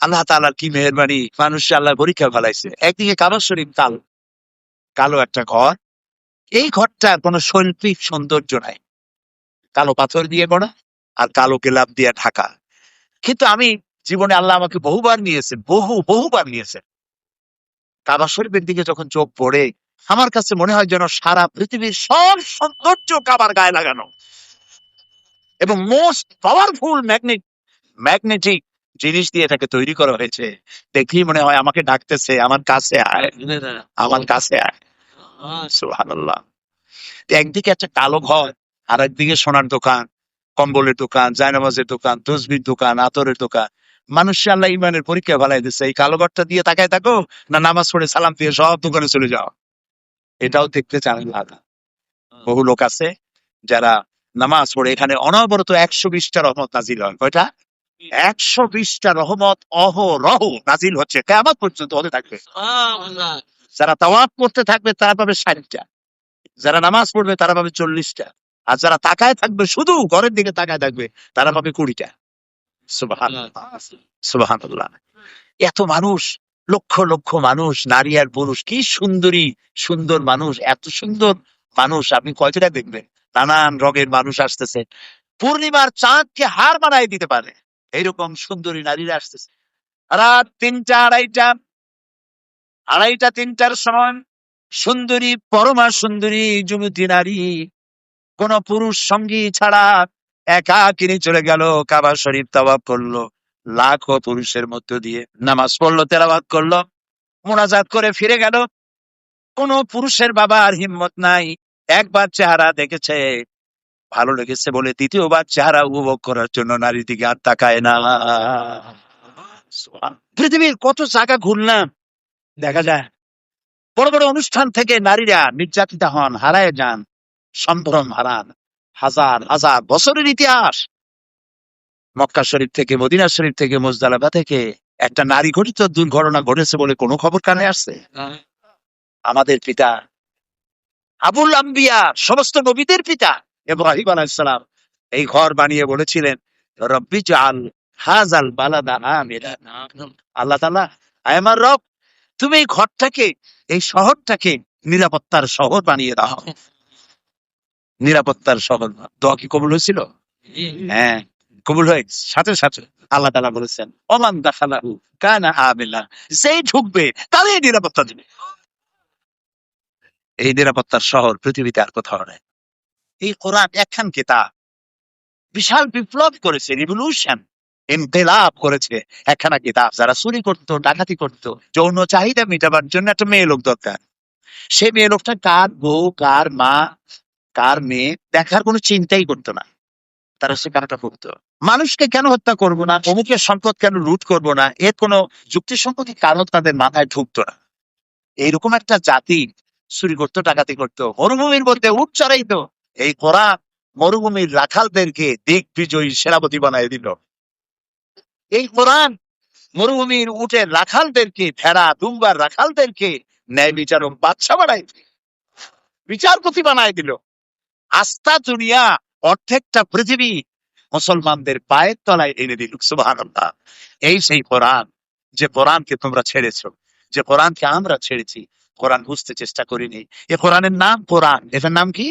আল্লাহ তাআলার কি মেহেরবানি, মানুষ আল্লাহ পরীক্ষা ফেলাইছে। একদিকে কাবা শরীফ কালো, কালো একটা ঘর। এই ঘরটার কোনো শৈল্পিক সৌন্দর্য নাই, কালো পাথর দিয়ে গড়া আর কালো গেলাপ দিয়ে ঢাকা। কিন্তু আমি জীবনে আল্লাহ আমাকে বহুবার নিয়েছেন, বহুবার নিয়েছেন। কাবা শরীফের দিকে যখন চোখ পড়ে, আমার কাছে মনে হয় যেন সারা পৃথিবীর সব সৌন্দর্য কাবার গায়ে লাগানো, এবং মোস্ট পাওয়ারফুল ম্যাগনেটিক জিনিস দিয়ে এটাকে তৈরি করা হয়েছে। দেখলেই মনে হয় আমাকে ডাকতেছে, আমার কাছে আয়, আমার কাছে আয়। সুবহানাল্লাহ। একদিকে একটা কালো ঘর, আর একদিকে সোনার দোকান, কম্বলের দোকান, জায়নামাজের দোকান, তসবির দোকান, আতরের দোকান। মানুষ আল্লাহ ইমানের পরীক্ষা ফেলাই দিচ্ছে। এই কালো ঘরটা দিয়ে তাকায় থাকো, না নামাজ পড়ে সালাম দিয়ে সব দোকানে চলে যাও। এটাও দেখতে চান না। বহু লোক আছে যারা নামাজ পড়ে, এখানে অনবরত 120টা রহমত নাজিল হয়। কয়টা? 120টা রহমত অহরহ নাজিল হচ্ছে, কিয়ামত পর্যন্ত হতে থাকবে। যারা তাওয়াফ করতে থাকবে তারা পাবে 60টা, যারা নামাজ পড়বে তারা পাবে 40টা, আর যারা তাকায় থাকবে, শুধু ঘরের দিকে তাকায় থাকবে, তারা পাবে 20টা। সুবহানাল্লাহ, সুবহানাল্লাহ। এত মানুষ, লক্ষ লক্ষ মানুষ, নারী আর পুরুষ, কি সুন্দরী সুন্দর মানুষ, এত সুন্দর মানুষ আপনি কয়টা দেখবেন। নানান রঙের মানুষ আসতেছে, পূর্ণিমার চাঁদকে হার বানায় দিতে পারে এইরকম সুন্দরী নারীরা আসতেছে। রাত 3টা, আড়াইটা 3টার সময় সুন্দরী, পরমা সুন্দরী যুবতী নারী কোন পুরুষ সঙ্গী ছাড়া একাকিনী চলে গেল, কাবা শরীফ তাওয়াফ করলো, লাখো পুরুষের মধ্য দিয়ে নামাজ পড়লো, তেলাওয়াত করলো, মোনাজাত করে ফিরে গেল। কোন পুরুষের বাবার হিম্মত নাই, একবার চেহারা দেখেছে, ভালো লেগেছে বলে দ্বিতীয়বার চেহারা উপভোগ করার জন্য নারীর দিকে আর তাকায় না। পৃথিবীর কত জায়গা ঘুরলাম, দেখা যায় বড় বড় অনুষ্ঠান থেকে নারীরা নির্যাতিত হন, হারায় যান, সম্ভ্রম হারান। হাজার হাজার বছরের ইতিহাস। মক্কা শরীফ থেকে, মদিনা শরীফ থেকে, মুজদালিফা থেকে একটা নারী ঘটিত দুর্ঘটনা ঘটেছে বলে কোনো খবর কানে আসছে? আমাদের পিতা আবুল আম্বিয়া, সমস্ত নবীদের পিতা ইব্রাহিম আলাইহিস সালাম এই ঘর বানিয়ে বলেছিলেন, রব্বি জাআল হাযাল বালাদা আমিনা। আল্লাহ তাআলা, আয় আমার রব, তুমি এই ঘরটাকে, এই শহরটাকে নিরাপত্তার শহর বানিয়ে দাও। নিরাপত্তার শহর। দোয়া কি কবুল হয়েছিল? হ্যাঁ, কবুল হয়ে গেছে। সাথে সাথে আল্লাহ তাআলা বলেছেন, ওমান দাখালাহু কানা আমিনা, যেই ঢুকবে তারই নিরাপত্তা দিবে। এই নিরাপত্তার শহর পৃথিবীতে আর কোথাও নেই। এই কোরআন একখান কিতাব, বিশাল বিপ্লব করেছে, রিভলিউশন, ইনকিলাব করেছে একখানা কিতাব। যারা চুরি করতো, ডাকাতি করতো, যৌন চাহিদা মেটাবার জন্য একটা মেয়ে লোক দরকার, সেই মেয়ে লোকটা কার বউ, কার মা, কার মেয়ে দেখার কোনো চিন্তাই করতো না। তারা সে কারণটা করতো, মানুষকে কেন হত্যা করবো না, অমুকের সম্পদ কেন লুট করবো না, এর কোনো যুক্তিসঙ্গত কারণ তাদের মাথায় ঢুকতো না। এইরকম একটা জাতি চুরি করতো, ডাকাতি করতো, মরুভূমির মধ্যে উট চড়াইতো। এই কোরআন মরুভূমির রাখালদেরকে দিগ্বিজয়ী সেনাপতি বানাই দিল। এই কোরআন মরুভূমির উটের রাখালদেরকে, ভেড়া দুম্বার রাখালদেরকে ন্যায় বিচারক বাদশা বানাই, বিচারপতি বানাই দিল। আস্থা দুনিয়া, অর্ধেকটা পৃথিবী মুসলমানদের পায়ের তলায় এনে দিল। সুবহানাল্লাহ। এই সেই কোরআন, যে কোরআনকে তোমরা ছেড়েছো, যে কোরআনকে আমরা ছেড়েছি। কোরআন বুঝতে চেষ্টা করিনি। এ কোরআনের নাম কোরআন, এটার নাম কি?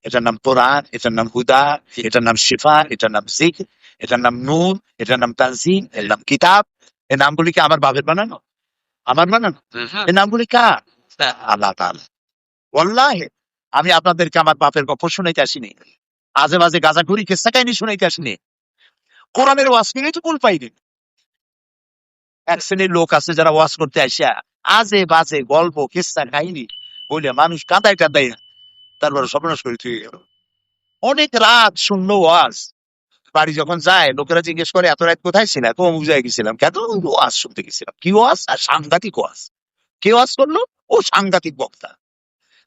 এটার নাম কোরআন, এটার নাম হুদা, এটার নাম শিফা, এটার নাম জিকর, এটার নাম নূর, এটার নাম তানজিল, এর নাম কিতাব। এই নামগুলি কি আমার বাপের বানানো, আমার বানানো? এই নামগুলি কার? আল্লাহ তাআলা। ওয়াল্লাহি আমি আপনাদেরকে আমার বাপের গল্প শুনাইতে আসিনি, আজে বাজে গাঁজাখুরি কিস্সা কাহিনী শুনাইতে আসিনি। কোরআনের ওয়াজ নিয়ে তো কুল পাইনি। এক শ্রেণীর লোক আছে যারা ওয়াজ করতে আসা আজে বাজে গল্প কিস্সা কাহিনী বলে মানুষ কাঁদায় কাঁদায় তারপরে সর্বনাশ করে থুয়ে গেল। অনেক রাত শুনলো ওয়াজ, বাড়ি যখন যায় লোকেরা জিজ্ঞেস করে, এত রাত কোথায় ছিল? তো অমুক জায়গায় গেছিলাম। কেন? ওয়াজ শুনতে গেছিলাম। কি ওয়াজ? আর সাংঘাতিক ওয়াজ। কে ওয়াজ করলো? ও সাংঘাতিক বক্তা।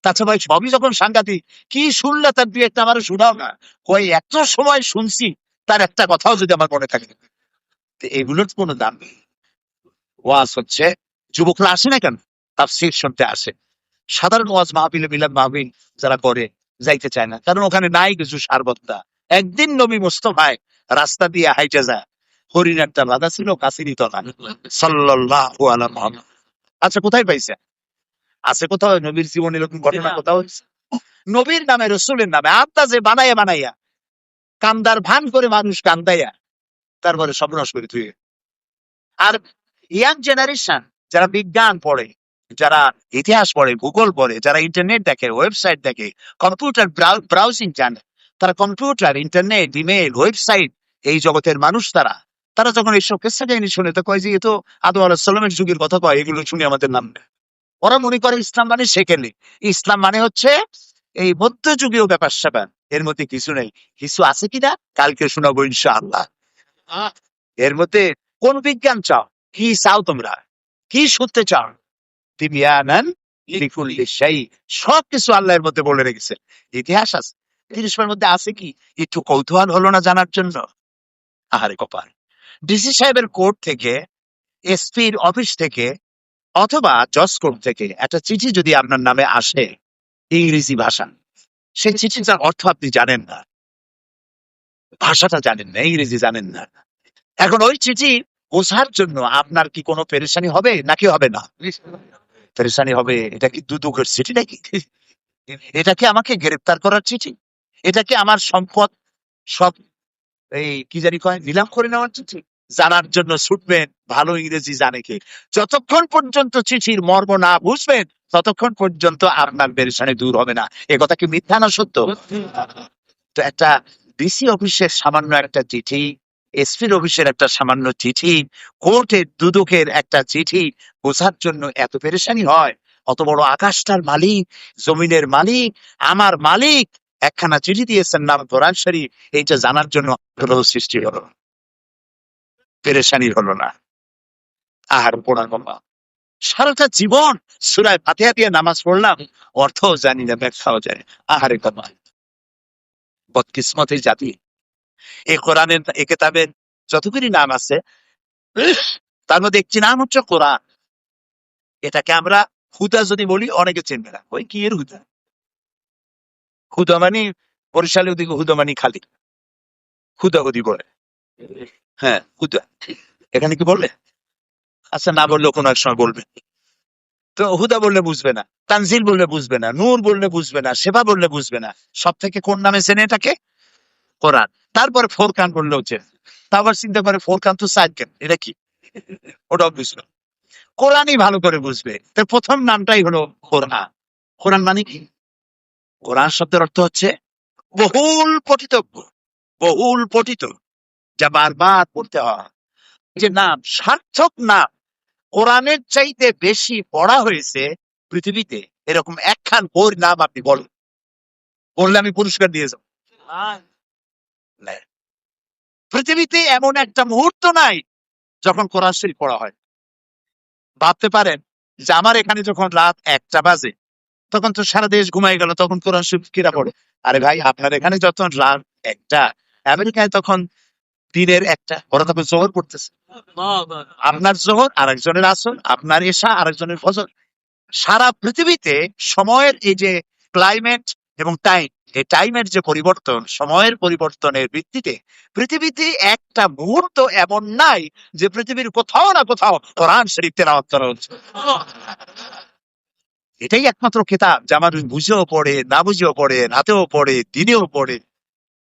তাছাড়া ভাই সবই যখন সাংঘাতিক, কি শুনলে তার দুই একটা আমার শোনাও না। কই এত সময় শুনছি, তার একটা কথাও যদি আমার মনে থাকে, এগুলোর কোনো দাম নেই। ওয়াজ হচ্ছে, যুবকরা আসে না কেন তাফসীর শুনতে আসে। সাধারণ ওয়াজ মাহফিলে, মিলাদ মাহফিল যারা করে যাইতে চায় না, কারণ ওখানে নাই কিছু সারবত্তা। একদিন নবী মুস্তাফায় রাস্তা দিয়ে হাইটে যায়, হরিণ একটা বাধা ছিল কাছিরি তলা, সাল্লাল্লাহু আলা মুহাম্মদ। আচ্ছা, কোথায় পাইছে? আছে কোথাও নবীর জীবনে এরকম ঘটনা কোথাও হয়েছে? নবীর নামে রসুলের নামে আন্দাজে বানাইয়া বানাইয়া কান্দার ভান করে মানুষ কান্দাইয়া তারপরে সর্বনাশ করে তুই। আর ইয়াং জেনারেশন যারা বিজ্ঞান পড়ে, যারা ইতিহাস পড়ে, ভূগোল পড়ে, যারা ইন্টারনেট দেখে, ওয়েবসাইট দেখে, কম্পিউটার ব্রাউজিং জানে, তারা কম্পিউটার, ইন্টারনেট, ইমেল, ওয়েবসাইট, এই জগতের মানুষ তারা তারা যখন এইসব কেসা কাহিনী শুনে তো কয় যে এ তো আদম আলাইহিস সালামের যুগের কথা কয়, এগুলো শুনে আমাদের নাম নেয়। ওরা মনে করে ইসলাম মানে সেকেলে, ইসলাম মানে হচ্ছে এই মধ্যযুগীয় ব্যাপার স্যাপার, এর মধ্যে কিছু নেই। কিছু আছে কিনা কালকে শোনাবো ইনশাআল্লাহ। এর মধ্যে কোন বিজ্ঞান চাও, কি চাও তোমরা, কি শুনতে চাও? তিবিয়ানান লিকুল্লি শাই, সবকিছু আল্লাহর মধ্যে বলে রেখেছে। ইতিহাস আছে, ইতিহাসের মধ্যে আছে কি একটু কৌতূহল হলো না জানার জন্য? আহারে কপাল। ডিসি সাহেবের কোর্ট থেকে, এসপির অফিস থেকে, অথবা জজ কোর্ট থেকে একটা চিঠি যদি আপনার নামে আসে ইংরেজি ভাষা, সেই চিঠিটার অর্থ আপনি জানেন না, ভাষাটা জানেন না, ইংরেজি জানেন না। এখন ওই চিঠি বোঝার জন্য আপনার কি কোনো পেরেশানি হবে নাকি হবে না? পেরেশানি হবে। এটা কি দুদকের চিঠি নাকি? এটা কি আমাকে গ্রেফতার করার চিঠি? এটা কি আমার সম্পদ সব এই কি জানি কয় নিলাম করে নেওয়ার চিঠি? জানার জন্য ছুটবেন, ভালো ইংরেজি জানে কি। যতক্ষণ পর্যন্ত চিঠির মর্ম না বুঝবেন ততক্ষণ পর্যন্ত আপনার পেরেশানি দূর হবে না। এ কথা কি মিথ্যা না সত্য? তো একটা ডিসি অফিসের সামান্য একটা চিঠি, এসপির অফিসের একটা সামান্য চিঠি, কোর্টের দুদকের একটা চিঠি বোঝার জন্য এত পেরেশানি হয়? অত বড় আকাশটার মালিক, জমিনের মালিক, আমার মালিক একখানা চিঠি দিয়েছেন নাম কোরআন শরীফ, এইটা জানার জন্য আগ্রহ সৃষ্টি হলো, পেরেশানি হলো না। আর পড়ার বাবা সারাটা জীবন সূরা ফাতিহা দিয়ে নামাজ পড়লাম, অর্থও জানি না, ব্যাখ্যাও জানি না। আহারে বাবা, বদকিসমতের জাতি। এই কোরআনের, এই কিতাবের যতগুলি নাম আছে তার মধ্যে একটি নাম হচ্ছে কোরআন। এটাকে আমরা হুদা যদি বলি অনেকে চিনবে না, ওই কি এর হুদা? হুদা মানে বরিশালে ওদিকে হুদা মানে খালি হুদাহুদি বলে। হ্যাঁ, হুদা। এখানে কি বলবে? আচ্ছা, না বললেও কোনো এক সময় বলবে। তো হুদা বললে বুঝবে না, তানজিল বললে বুঝবে না, নূর বললে বুঝবে না, সেবা বললে বুঝবে না। সব থেকে কোন নামে চেনে এটাকে? কোরআন। তারপরে ফোরকান বললেও চেনে। তা আবার চিন্তা করে ফোরকান তো সাইড কেন, এটা কি? ওটাও বুঝবে। কোরআনই ভালো করে বুঝবে। তো প্রথম নামটাই হলো কোরআন। কোরআন মানে কি? কোরআন শব্দের অর্থ হচ্ছে বহুল পঠিতব্য, বহুল পঠিত, যা বারবার পড়তে হয়। যে নাম, সার্থক নাম, কোরআনের চাইতে বেশি পড়া হয়েছে পৃথিবীতে এরকম একখান বইয়ের নাম আপনি বলুন, বললে আমি পুরস্কার দিয়ে যাবো। না। পৃথিবীতে এমন একটা মুহূর্ত নাই যখন কোরআন শরীফ পড়া হয়। ভাবতে পারেন যে আমার এখানে যখন রাত 1টা বাজে তখন তো সারা দেশ ঘুমাই গেল, তখন কোরআন শরীফ কিরা পড়ে? আরে ভাই, আপনার এখানে যখন রাত 1টা, আমেরিকায় তখন দিনের 1টা, ওরা তখন জোহর পড়তেছে। আপনার জোহর আরেকজনের আসর, আপনার এশা আরেকজনের ফজর। সারা পৃথিবীতে সময়ের এই যে ক্লাইমেট এবং টাইম, এই টাইমের যে পরিবর্তন, সময়ের পরিবর্তনের ভিত্তিতে পৃথিবীতে একটা মুহূর্ত এমন নাই যে পৃথিবীর কোথাও না কোথাও কোরআন শরীফ তেলাওয়াত করা হচ্ছে। এটাই একমাত্র কিতাব যা মানুষ বুঝেও পড়ে, না বুঝেও পড়ে, রাতেও পড়ে, দিনেও পড়ে।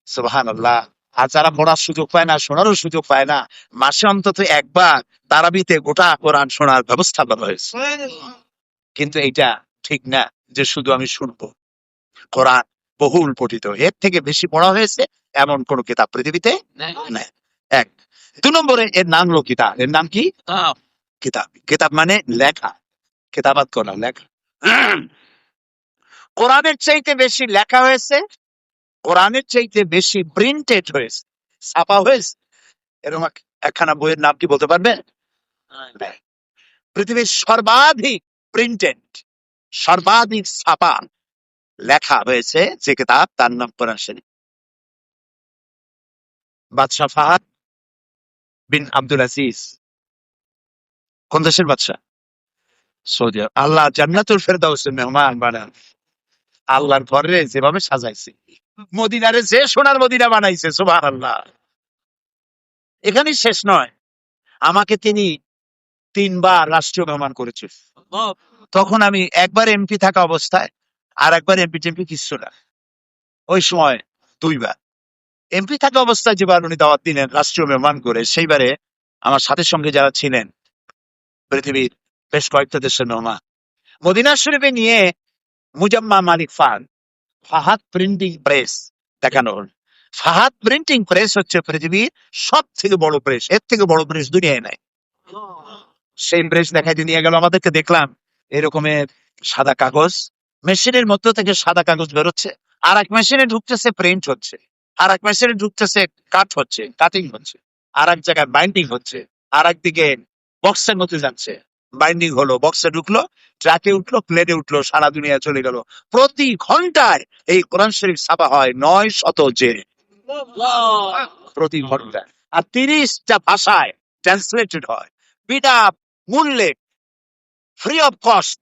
সুবহানাল্লাহ। আর যারা পড়ার সুযোগ পায় না, শোনারও সুযোগ পায় না, মাসে অন্তত একবার তারাবিতে গোটা কোরআন শোনার ব্যবস্থা করা হয়েছে। কিন্তু এইটা ঠিক না যে শুধু আমি শুনবো। কোরআন বহুল পঠিত, এর থেকে বেশি পড়া হয়েছে এমন কোন কিতাব পৃথিবীতে নেই। এক। 2 নম্বরে এর নাম হলো কিতাব। এর নাম কি? কিতাব। কিতাব মানে লেখা, কিতাবাত করা, লেখা। কোরআনের চাইতে বেশি লেখা হয়েছে, কোরআনের চাইতে বেশি প্রিন্টেড হয়েছে, ছাপা হয়েছে। এরকম একখানা বইয়ের নাম কি বলতে পারবেন? পৃথিবীর সর্বাধিক প্রিন্টেড, সর্বাধিক ছাপা লেখা হয়েছে যে কিতাব, তার নাম কোরআন শরীফ। বাদশাহ ফাহাদ বিন আব্দুল আজিজ কোন দেশের বাদশাহ? সৌদি আরব। আল্লাহ জান্নাতুল ফেরদাউসের মেহমান বানান। আল্লাহর ঘরে যেভাবে সাজাইছে, মদিনারে যে সোনার মদিনা বানাইছে, সুবহানাল্লাহ। এখানেই শেষ নয়, আমাকে তিনি 3 বার রাষ্ট্রীয় মেহমান করেছে। তখন আমি একবার এমপি থাকা অবস্থায়, আর একবার এমপি টেমপি কিচ্ছু না, ওই সময় 2 বার এমপি থাকা অবস্থায় যেবার উনি দাওয়াত দিলেন রাষ্ট্রীয় মেহমান করে, সেইবারে আমার সাথে সঙ্গে যারা ছিলেন পৃথিবীর বেশ কয়েকটা দেশের মেহমান, মদিনা শরীফে নিয়ে মুজাম্মা মালিক ফাহাদ প্রিন্টিং প্রেস দেখানো হল। ফাহাদ প্রিন্টিং প্রেস হচ্ছে পৃথিবীর সব থেকে বড় প্রেস, এর থেকে বড় প্রেস দুনিয়ায় নাই। সেই প্রেস দেখাইতে নিয়ে গেল আমাদেরকে, দেখলাম এরকমের সাদা কাগজ, মেশিনের মধ্য থেকে সাদা কাগজ বেরোচ্ছে, আর এক মেশিনে ঢুকতেছে প্রিন্ট হচ্ছে, আর এক মেশিনে ঢুকতেছে কাট হচ্ছে, কাটিং হচ্ছে, আর এক জায়গায় বাইন্ডিং হচ্ছে, আর একদিকে বক্সের মধ্যে যাচ্ছে, বাইন্ডিং হলো, বক্সে ঢুকলো, ট্রাকে উঠলো, প্লেনে উঠলো, সারা দুনিয়া চলে গেল। প্রতি ঘন্টায় এই কোরআন শরীফ ছাপা হয় 900 যে, প্রতি ঘন্টায়, আর 30টা ভাষায় ট্রান্সলেটেড হয় বিনা মূল্যে, ফ্রি অফ কস্ট,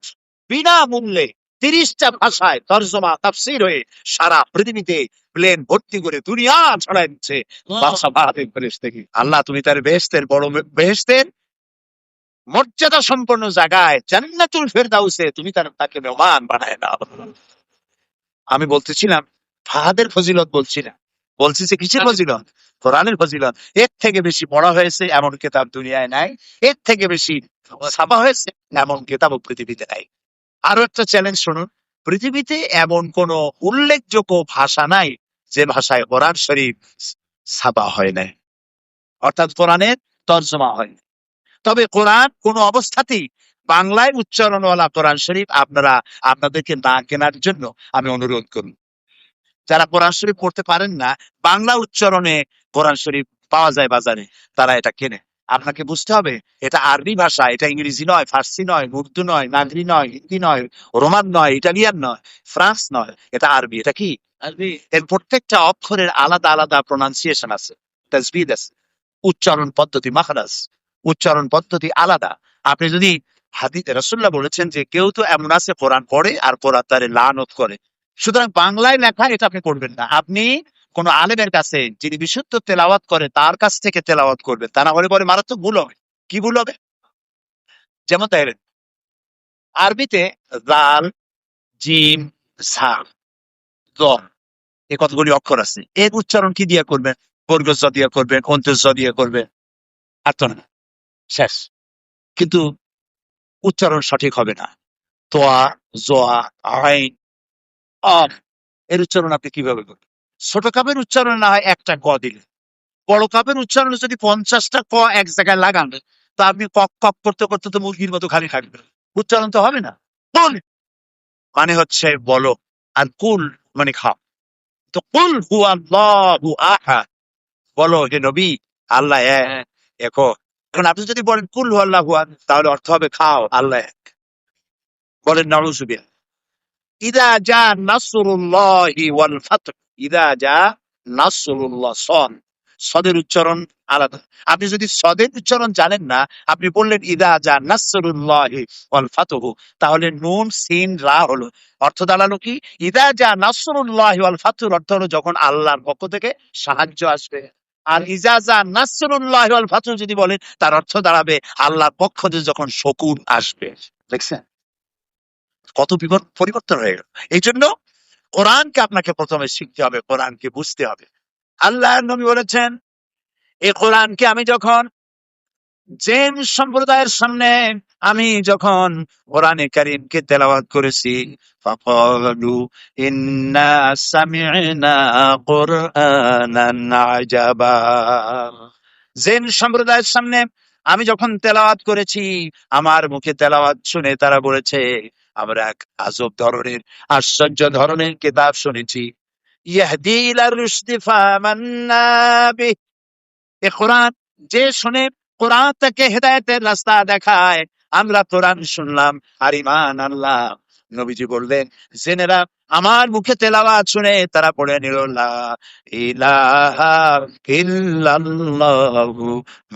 বিনা মূল্যে 30টা ভাষায় তর্জমা তাফসীর হয়ে সারা পৃথিবীতে প্লেন ভর্তি করে দুনিয়া ছড়াই দিচ্ছে বাদশা ফাহাদের প্রেস থেকে। আল্লাহ তুমি তার বেহেশতের বড় বেহেশতের মর্যাদা সম্পন্ন জায়গায় জান্নাতুল ফেরদাউসে তুমি তাকে মেহমান বানায় নাও। আমি বলতেছিলাম ফাহাদের ফজিলত বলছি না, বলছি যে কিসের ফজিলত? কোরআনের ফজিলত। এর থেকে বেশি পড়া হয়েছে এমন কিতাব দুনিয়ায় নাই, এর থেকে বেশি ছাপা হয়েছে এমন কিতাবও পৃথিবীতে নাই। আরো একটা চ্যালেঞ্জ শুনুন, পৃথিবীতে এমন কোন উল্লেখযোগ্য ভাষা নাই যে ভাষায় কোরআন শরীফ ছাপা হয় নাই, অর্থাৎ কোরআনের তর্জমা হয়। তবে কোরআন কোন অবস্থাতেই বাংলায় উচ্চারণওয়ালা কোরআন শরীফ আপনারা আপনাদেরকে না কেনার জন্য আমি অনুরোধ করি। যারা কোরআন শরীফ পড়তে পারেন না, বাংলা উচ্চারণে কোরআন শরীফ পাওয়া যায় বাজারে, তারা এটা কেনে। আপনাকে বুঝতে হবে এটা আরবি ভাষা, এটা ইংরেজি নয়, ফার্সি নয়, উর্দু নয়, নাগরি নয়, হিন্দি নয়, রোমান নয়, ইটালিয়ান নয়, ফ্রান্স নয়, এটা আরবি। এটা কি আরবি? এর প্রত্যেকটা অক্ষরের আলাদা আলাদা প্রোনাউন্সিয়েশন আছে, তাসবিদ আছে, উচ্চারণ পদ্ধতি, মাখরাজ, উচ্চারণ পদ্ধতি আলাদা। আপনি যদি হাদিসে রাসূলুল্লাহ বলেছেন যে কেউ তো এমন আছে কোরআন পড়ে আর কোরআন তারে লানত করে, সুতরাং বাংলায় লেখা এটা আপনি করবেন না। আপনি কোন আলেমের কাছে যিনি বিশুদ্ধ তেলাওয়াত করে তার কাছ থেকে তেলাওয়াত করবেন, তা না হলে পরে মারাত্মক ভুল হবে। কি ভুল হবে? যেমন দেখেন আরবিতে জাল, জিম, ঝা, জ, এই কতগুলি অক্ষর আছে, এর উচ্চারণ কি দিয়ে করবেন? বর্গজ দিয়ে করবেন, অন্তজ দিয়ে করবেন, আর তো না, শেষ। কিন্তু উচ্চারণ সঠিক হবে না। তোয়া, জোয়া, আইন, আম, এর উচ্চারণ আপনি কিভাবে করবেন? ছোট কাপের উচ্চারণ না হয় একটা ক দিলে, বড় কাপের উচ্চারণে যদি 50টা ক এক জায়গায় লাগান, তো আপনি কক কক করতে করতে তো মুরগির মতো খালি থাকবে, উচ্চারণ তো হবে না। কুল মানে হচ্ছে বলো, আর কুল মানে খাও। তো কুল হু আল্লাহু আহাদ, বলো হে নবী আল্লাহ এক, একক। এখন আপনি যদি বলেন কুল হু আল্লাহু আহাদ, তাহলে অর্থ হবে খাও আল্লাহ এক। বলেন নাউজুবিল্লাহ। ইদা জা নাসরুল্লাহি ওয়াল ফাতহ, ইদা জা নাসরুল্লাহ, সদের উচ্চারণ আলাদা। আপনি যদি সদের উচ্চারণ জানেন না, আপনি বললেন ইদা জা নাসরুল্লাহি ওয়াল ফাতহ, তাহলে নুন সিন রা হলো, অর্থ দাঁড়ালো কি? ইদা জা নাসরুল্লাহি ওয়াল ফাতহ অর্থ হলো যখন আল্লাহর পক্ষ থেকে সাহায্য আসবে। আর ইজাজা নাসরুল্লাহি ওয়াল ফাতহ যদি বলেন, তার অর্থ দাঁড়াবে আল্লাহর পক্ষ থেকে যখন শকুন আসবে। দেখছেন কত পরিবর্তন হয়ে গেল। এই জন্য কোরআনকে আপনাকে প্রথমে শিখতে হবে, কোরআনকে বুঝতে হবে। আল্লাহ নবী বলেছেন এই কোরআনকে আমি যখন জিন সম্প্রদায়ের সামনে আমি যখন কোরআনে কারীমকে তেলাওয়াত করেছি, ফাকালু ইন্না সামি'না কুরআনান আজাবা, জিন সম্প্রদায়ের সামনে আমি যখন তেলাওয়াত করেছি, আমার মুখে তেলাওয়াত শুনে তারা বলেছে আমরা এক আজব ধরনের, আশ্চর্য ধরনের কিতাব শুনেছি। ইয়াহদি ইলা রুশদি ফামান্না বিহি, এ কোরআন যে শুনে কোরআন তাকে হেদায়েতের রাস্তা দেখায়, আমরা কোরআন শুনলাম আর ঈমান আনলাম। নবীজি বললেন জেনেরা আমার মুখে তেলাওয়াত শুনে তারা পড়ে নিল লা ইলাহা ইল্লাল্লাহু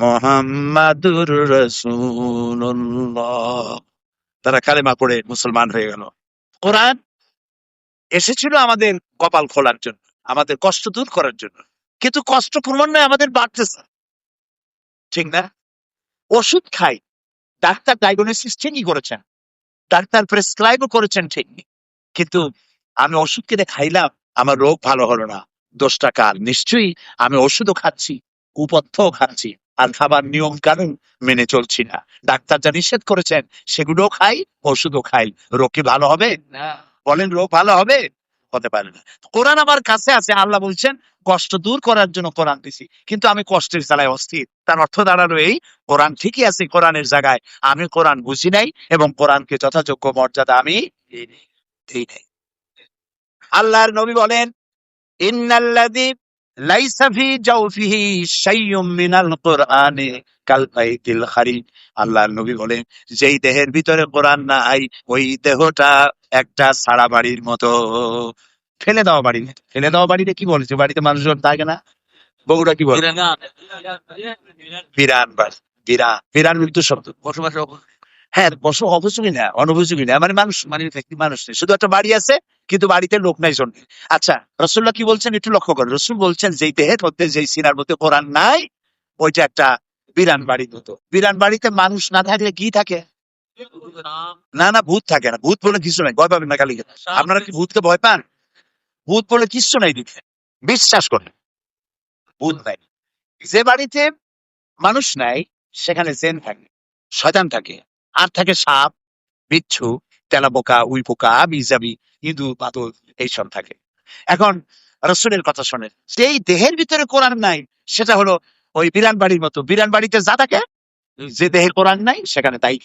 মুহাম্মাদুর রাসূলুল্লাহ, তারা কালেমা পড়ে মুসলমান হয়ে গেল। কোরআন এসেছিল আমাদের কপাল খোলার জন্য, আমাদের কষ্ট দূর করার জন্য, কিন্তু কষ্ট ক্রমান্বয়ে আমাদের বাড়তেছে। ঠিক না? ওষুধ খাই, ডাক্তার ডায়াগনোসিস ঠিকই করেছেন, ডাক্তার প্রেসক্রাইবও করেছেন ঠিক, কিন্তু আমি ওষুধ কিনে খাইলাম, আমার রোগ ভালো হলো না, দোষটা কার? নিশ্চয়ই আমি ওষুধও খাচ্ছি, কুপথ্যও খাচ্ছি, আর খাবার নিয়ম কানুন মেনে চলছি না। ডাক্তার যা নিষেধ করেছেন সেগুলোও খাই, ওষুধও খাই, রোগ কি ভালো হবে? বলেন, রোগ ভালো হবে? হতে পারে না। কোরআন আমার কাছে আছে, আল্লাহ বলছেন কষ্ট দূর করার জন্য কোরআন দিছি, কিন্তু আমি কষ্টের জ্বালায় অস্থির। তার অর্থ দাঁড়ালো এই, কোরআন ঠিকই আছে কোরআনের জায়গায়, আমি কোরআন বুঝি নাই এবং কোরআনকে যথাযোগ্য মর্যাদা আমি দিই নাই। আল্লাহর নবী বলেন, ইন্নাল্লাযী লাইসা ফি জাওফিহি শাইয়ুম মিনাল কুরআনি কাল বাইতিল খারিব। আল্লাহর নবী বলেন, যেই দেহের ভিতরে কোরআন নাই, ওই দেহটা একটা ছাড়া বাড়ির মতো, ফেলে দেওয়া বাড়ি। ফেলে দেওয়া বাড়িতে কি বলেছে? বাড়িতে মানুষজন থাকে না, বগুড়া কি বলে? বিরান বাড়ি। বিরান, বিরান মৃত্যু শব্দ। হ্যাঁ, বসো অপযোগী না, অনুপযোগী না, মানে মানুষ, মানে মানুষ নেই, শুধু একটা বাড়ি আছে কিন্তু বাড়িতে লোক নাই জন্য। আচ্ছা, রাসূলুল্লাহ কি বলছেন একটু লক্ষ্য করেন। রাসূল বলছেন, যেই দেহের মধ্যে, যেই সিনার মধ্যে কোরআন নাই, ওইটা একটা বিরান বাড়ির মতো। বিরান বাড়িতে মানুষ না থাকলে কি থাকে? না না, ভূত থাকে না। ভূত বলে কিছু নাই, ভয় পাবেন না কালী। আপনারা কি ভূতকে ভয় পান? ভূত বলে কিচ্ছু নাই দিকে, বিশ্বাস করেন, ভূত নাই। যে বাড়িতে মানুষ নাই সেখানে জেন থাকে, শয়তান থাকে, আর থাকে সাপ, বিচ্ছু, তেলাপোকা, উই পোকা, বিজাবি, ইঁদুর, বাদল, এইসব থাকে। এখন রসুলের কথা শোনেন, যেই দেহের ভিতরে কোরআন নাই সেটা হলো ওই বিরান বাড়ির মতো। বিরান বাড়িতে যা থাকে, যে দেহে কোরআন নাই সেখানে তাই।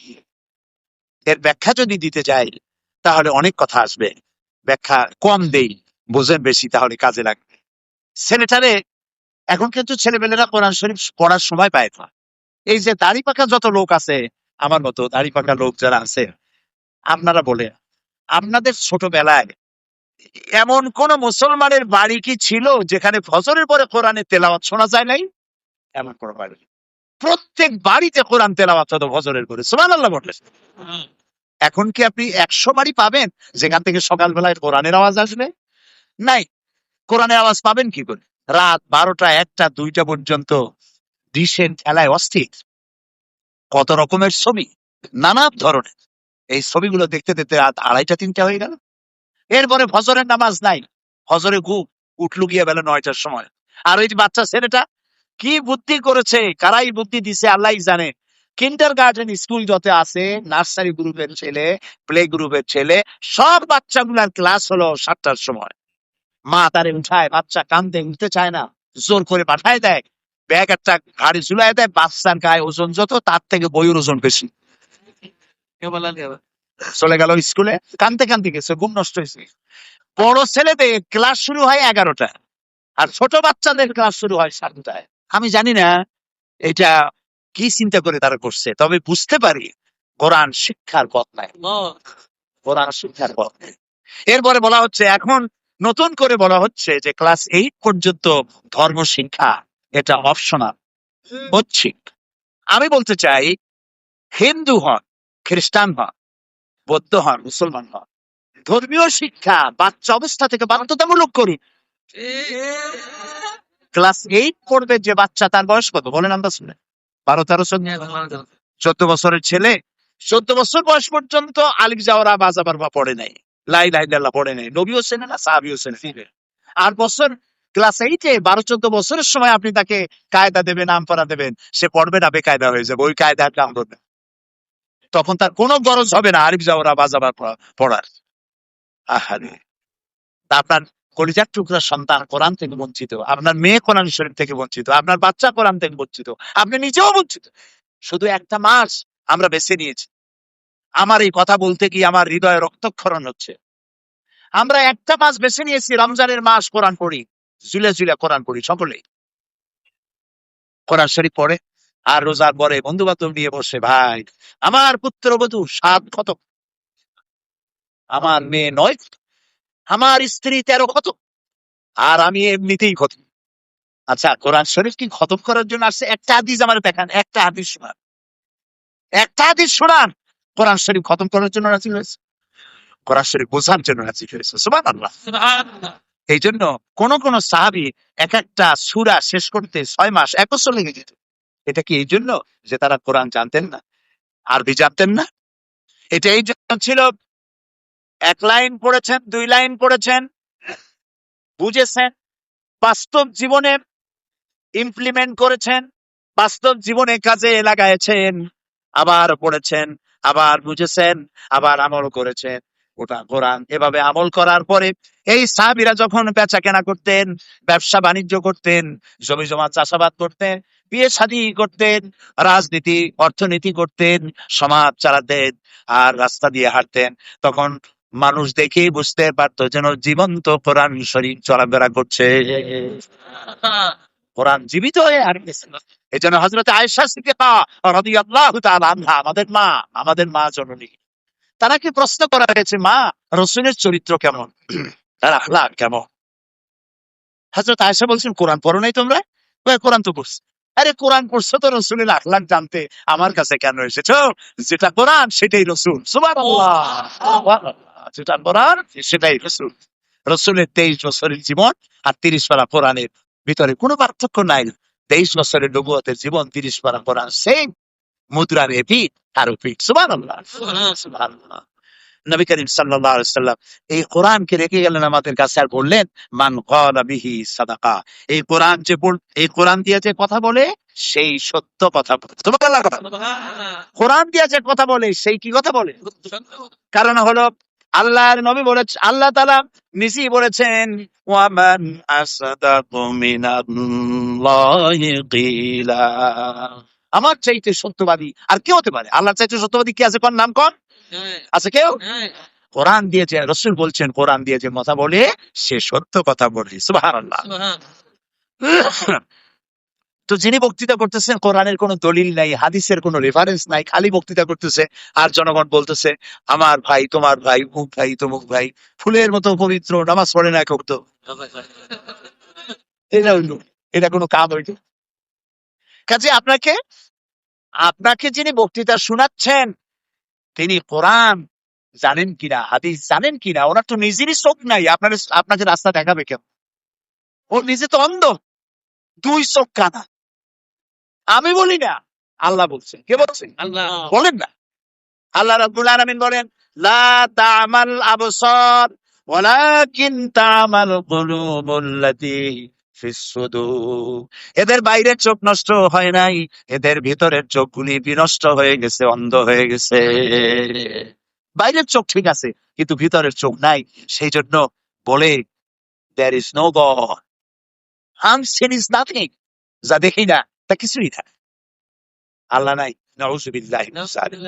এর ব্যাখ্যা যদি দিতে যাই তাহলে অনেক কথা আসবে, ব্যাখ্যা কম দেই, বোঝেন বেশি, তাহলে কাজে লাগবে। ছেলেটারে, এখন কিন্তু ছেলেমেয়েরা কোরআন শরীফ পড়ার সময় পায় না। এই যে দাড়ি পাকা যত লোক আছে, আমার মতো দাড়ি পাকা লোক যারা আছে, আপনারা বলে, আপনাদের ছোটবেলায় এমন কোন মুসলমানের বাড়ি কি ছিল যেখানে ফজরের পরে কোরআনের তেলাওয়াত শোনা যায় নাই? এমন কোন বাড়ি? প্রত্যেক বাড়িতে কোরআন তেলাওয়াত হতো ফজরের পরে, সুবহানাল্লাহ বলে। এখন কি আপনি 100 বাড়ি পাবেন যেখান থেকে সকালবেলায় কোরআনের আওয়াজ আসবে? নাই। কোরআনের আওয়াজ পাবেন কি করে? রাত 12টা, 1টা, 2টা পর্যন্ত ডিশের খেলায় অস্থির, কত রকমের ছবি, নানা ধরনের। এই ছবিগুলো দেখতে দেখতে রাত 2:30, 3টা হয়ে গেল। এরপরে ফজরের নামাজ নাই, ফজরে ঘুম, উঠলো গিয়ে বেলা 9টার সময়। আর ওই যে বাচ্চা ছেলেটা কি বুদ্ধি করেছে, কারাই বুদ্ধি দিছে আল্লাহ জানে। কিন্ডার গার্ডেন স্কুল যত আছে, নার্সারি গ্রুপের ছেলে, প্লে গ্রুপের ছেলে, সব বাচ্চাগুলার ক্লাস হলো 7টার সময়। মা তারে উঠায়, বাচ্চা কান্দে, উঠতে চায় না, জোর করে পাঠায় দেয়, ব্যাগ একটা ঘাড়ি ঝুলাই দেয়, বাচ্চার গায়ে ওজন যত তার থেকে বইয়ের ওজন বেশি। চলে গেল স্কুলে, কানতে কানতে গেছে, ঘুম নষ্ট হয়েছে। বড় ছেলেদের ক্লাস শুরু হয় 11টা, আর ছোট বাচ্চাদের ক্লাস শুরু হয় 7টায়। আমি জানি না এটা কি চিন্তা করে তারা করছে, তবে বুঝতে পারি কোরআন শিক্ষার পথ নাই, কোরআন শিক্ষার পথ নেই। এরপরে বলা হচ্ছে, এখন নতুন করে বলা হচ্ছে যে ক্লাস 8 পর্যন্ত ধর্ম শিক্ষা এটা অপশনাল, ঐচ্ছিক। আমি বলতে চাই, হিন্দু হন, খ্রিস্টান হন, বৌদ্ধ হন, মুসলমান হন, ধর্মীয় শিক্ষা বাচ্চা অবস্থা থেকে বাধ্যতামূলক করি। ক্লাস 8 পড়বে যে বাচ্চা, তার বয়স কত বলেন? আমরা শুনে 12, 13, 14 বছরের ছেলে, 14 বছর বয়স পর্যন্ত আলিফ জাওরা বাজাবার বা পড়ে নাই, লা ইলাহা ইল্লাল্লাহ পড়ে নাই, নবীও চেনে না, সাহাবীও চেনে না। আর বছর ক্লাস 8-এ 12-14 বছরের সময় আপনি তাকে কায়দা দেবেন, নাম পড়া দেবেন, সে পড়বে না, বেকায়দা হয়ে যাবে, ওই কায়দা কাম করবে। তখন তার কোনো গরজ হবে না আলিফ জাওরা বাজাবার পড়ার। আহারে, আপনার কলিজার টুকরা সন্তান কোরআন থেকে বঞ্চিত, আপনার মেয়ে কোরআন শরীফ থেকে বঞ্চিত, আপনার বাচ্চা কোরআন থেকে বঞ্চিত, আপনি নিজেও বঞ্চিত। শুধু একটা মাস আমরা বেছে নিয়েছি। আমার এই কথা বলতে গিয়ে আমার হৃদয়ে রক্তক্ষরণ হচ্ছে। আমরা একটা মাস বেছে নিয়েছি, রমজানের মাস, কোরআন পড়ি, ঝুলে ঝুলে কোরআন পড়ি, সকলেই কোরআন শরীফ পড়ে। আর রোজার পরে বন্ধু বান্ধব নিয়ে বসে, ভাই আমার পুত্রবধূ 7 খতম, আমার মেয়ে 9, আমার স্ত্রী 13 খতম, আর আমি এমনিতেই খতম। আচ্ছা, কোরআন শরীফ কি খতম করার জন্য আসছে? একটা হাদিস আমার দেখান, একটা হাদিস শোনান, একটা হাদিস শোনান কোরআন শরীফ খতম করার জন্য নাযিল হয়েছে, কোরআন শরীফ বোঝার জন্য নাযিল হয়েছে। সুবহানাল্লাহ। এই জন্য কোন কোন সাহাবী এক একটা সূরা শেষ করতে 6 মাস, 1 বছর লেগে যেত। এটা কি এই জন্য যে তারা কোরআন জানতেন না, আরবি জানতেন না? এটা এই জন্য ছিল, এক লাইন পড়েছেন, দুই লাইন পড়েছেন, বুঝেছেন, বাস্তব জীবনে ইমপ্লিমেন্ট করেছেন, বাস্তব জীবনে কাজে লাগাইছেন, আবার পড়েছেন, আবার বুঝেছেন, আবার আমল করেছেন। ওটা কোরআন। এভাবে আমল করার পরে এই সাহাবীরা যখন বেচা কেনা করতেন, ব্যবসা বাণিজ্য করতেন, জমি জমা চাষাবাদ করতেন, বিয়ে শাদী করতেন, রাজনীতি অর্থনীতি করতেন, সমাজ চালাতেন, আর রাস্তা দিয়ে হাঁটতেন, তখন মানুষ দেখেই বুঝতে পারতো যেন জীবন্ত কোরআন শরীফ চলাফেরা করছে, কোরআন জীবিত হয়ে হারিয়েছে। এই জন্য হযরত আয়েশা সিদ্দিকা রাদিয়াল্লাহু তাআলা আনহা, আমাদের মা জননী, তারাকে প্রশ্ন করা হয়েছে, মা, রাসূলের চরিত্র কেমন, তার আখলাক কেমন? হযরত আয়েশা বলছেন, কোরআন পড়ো নাই তোমরা? কয়, কোরআন তো পড়ছি। আরে কোরআন পড়ছো তো রাসূলের আখলাক জানতে আমার কাছে কেন এসেছো? যেটা কোরআন সেটাই রাসূল। সুবহানাল্লাহ। যেটা কোরআন সেটাই রাসূল। রাসূলের 23 বছরের জীবন আর 30 পারা কোরআনের ভিতরে কোনো পার্থক্য নাই। 23 বছরের নবুয়তের জীবন, 30 পারা কোরআন, সেম মুদ্রার এপিঠ আর ওপিঠ। সুবহানাল্লাহ, সুবহানাল্লাহ। নবী করিম সাল্লাল্লাহু আলাইহি ওয়াসাল্লাম এই কোরআনকে রেখে গেলেন আমাদের কাছে, আর বললেন, মান ক্বালা বিহি সাদাকা। এই কোরআন দিয়ে যে কথা বলে সেই সত্য কথা বলে। সুবহানাল্লাহ। কোরআন দিয়ে যে কথা বলে সেই কি কথা বলে? কারণ হলো আল্লাহর নবী বলেছেন, আল্লাহ তাআলা নিজেই বলেছেন, ওয়ামান আসদাকু মিনাল্লাহি কিলা। আমার চাইতে সত্যবাদী আর কে হতে পারে? আল্লাহর চাইতে সত্যবাদী কে আছে? কোন নাম কোন আছে কেউ? কোরআন দিয়ে যে রাসূল বলছেন, কোরআন দিয়ে যে কথা বলে সে সত্য কথা বলে। সুবহানাল্লাহ। তো যিনি বক্তৃতা করতেছেন, কোরআনের কোনো দলিল নাই, হাদিসের কোনো রেফারেন্স নাই, খালি বক্তৃতা করতেছে, আর জনগণ বলতেছে, আমার ভাই, তোমার ভাই, অমুক ভাই, তমুক ভাই, ফুলের মতো পবিত্র, নামাজ পড়ে না কেউ তো। এটা কোনো কাম হইল? কাজে আপনাকে যিনি বক্তৃতা শোনাচ্ছেন, তিনি কোরআন জানেন কিনা, হাদিস জানেন কিনা? ওনার তো নিজেরই চোখ নাই, আপনাকে রাস্তা দেখাবে কেন? ও নিজে তো অন্ধ, 2 চোখ কানা। আমি বলি না, আল্লাহ বলছেন। কে বলছেন? আল্লাহ। বলেন না। আল্লাহ রাব্বুল আলামিন বলেন, লা তা'মাল আবসার ওয়ালাকিন তা'মাল কুলুবুল্লাতী ফিস সুদূর। এদের বাইরের চোখ নষ্ট হয় নাই, এদের ভিতরের চোখগুলি বিনষ্ট হয়ে গেছে, অন্ধ হয়ে গেছে। বাইরের চোখ ঠিক আছে কিন্তু ভিতরের চোখ নাই। সেই জন্য বলে, there is no God, unseen is nothing, যা দেখি না তা কিছুই না, আল্লাহ নাই। নাউযুবিল্লাহি মিন যালিক।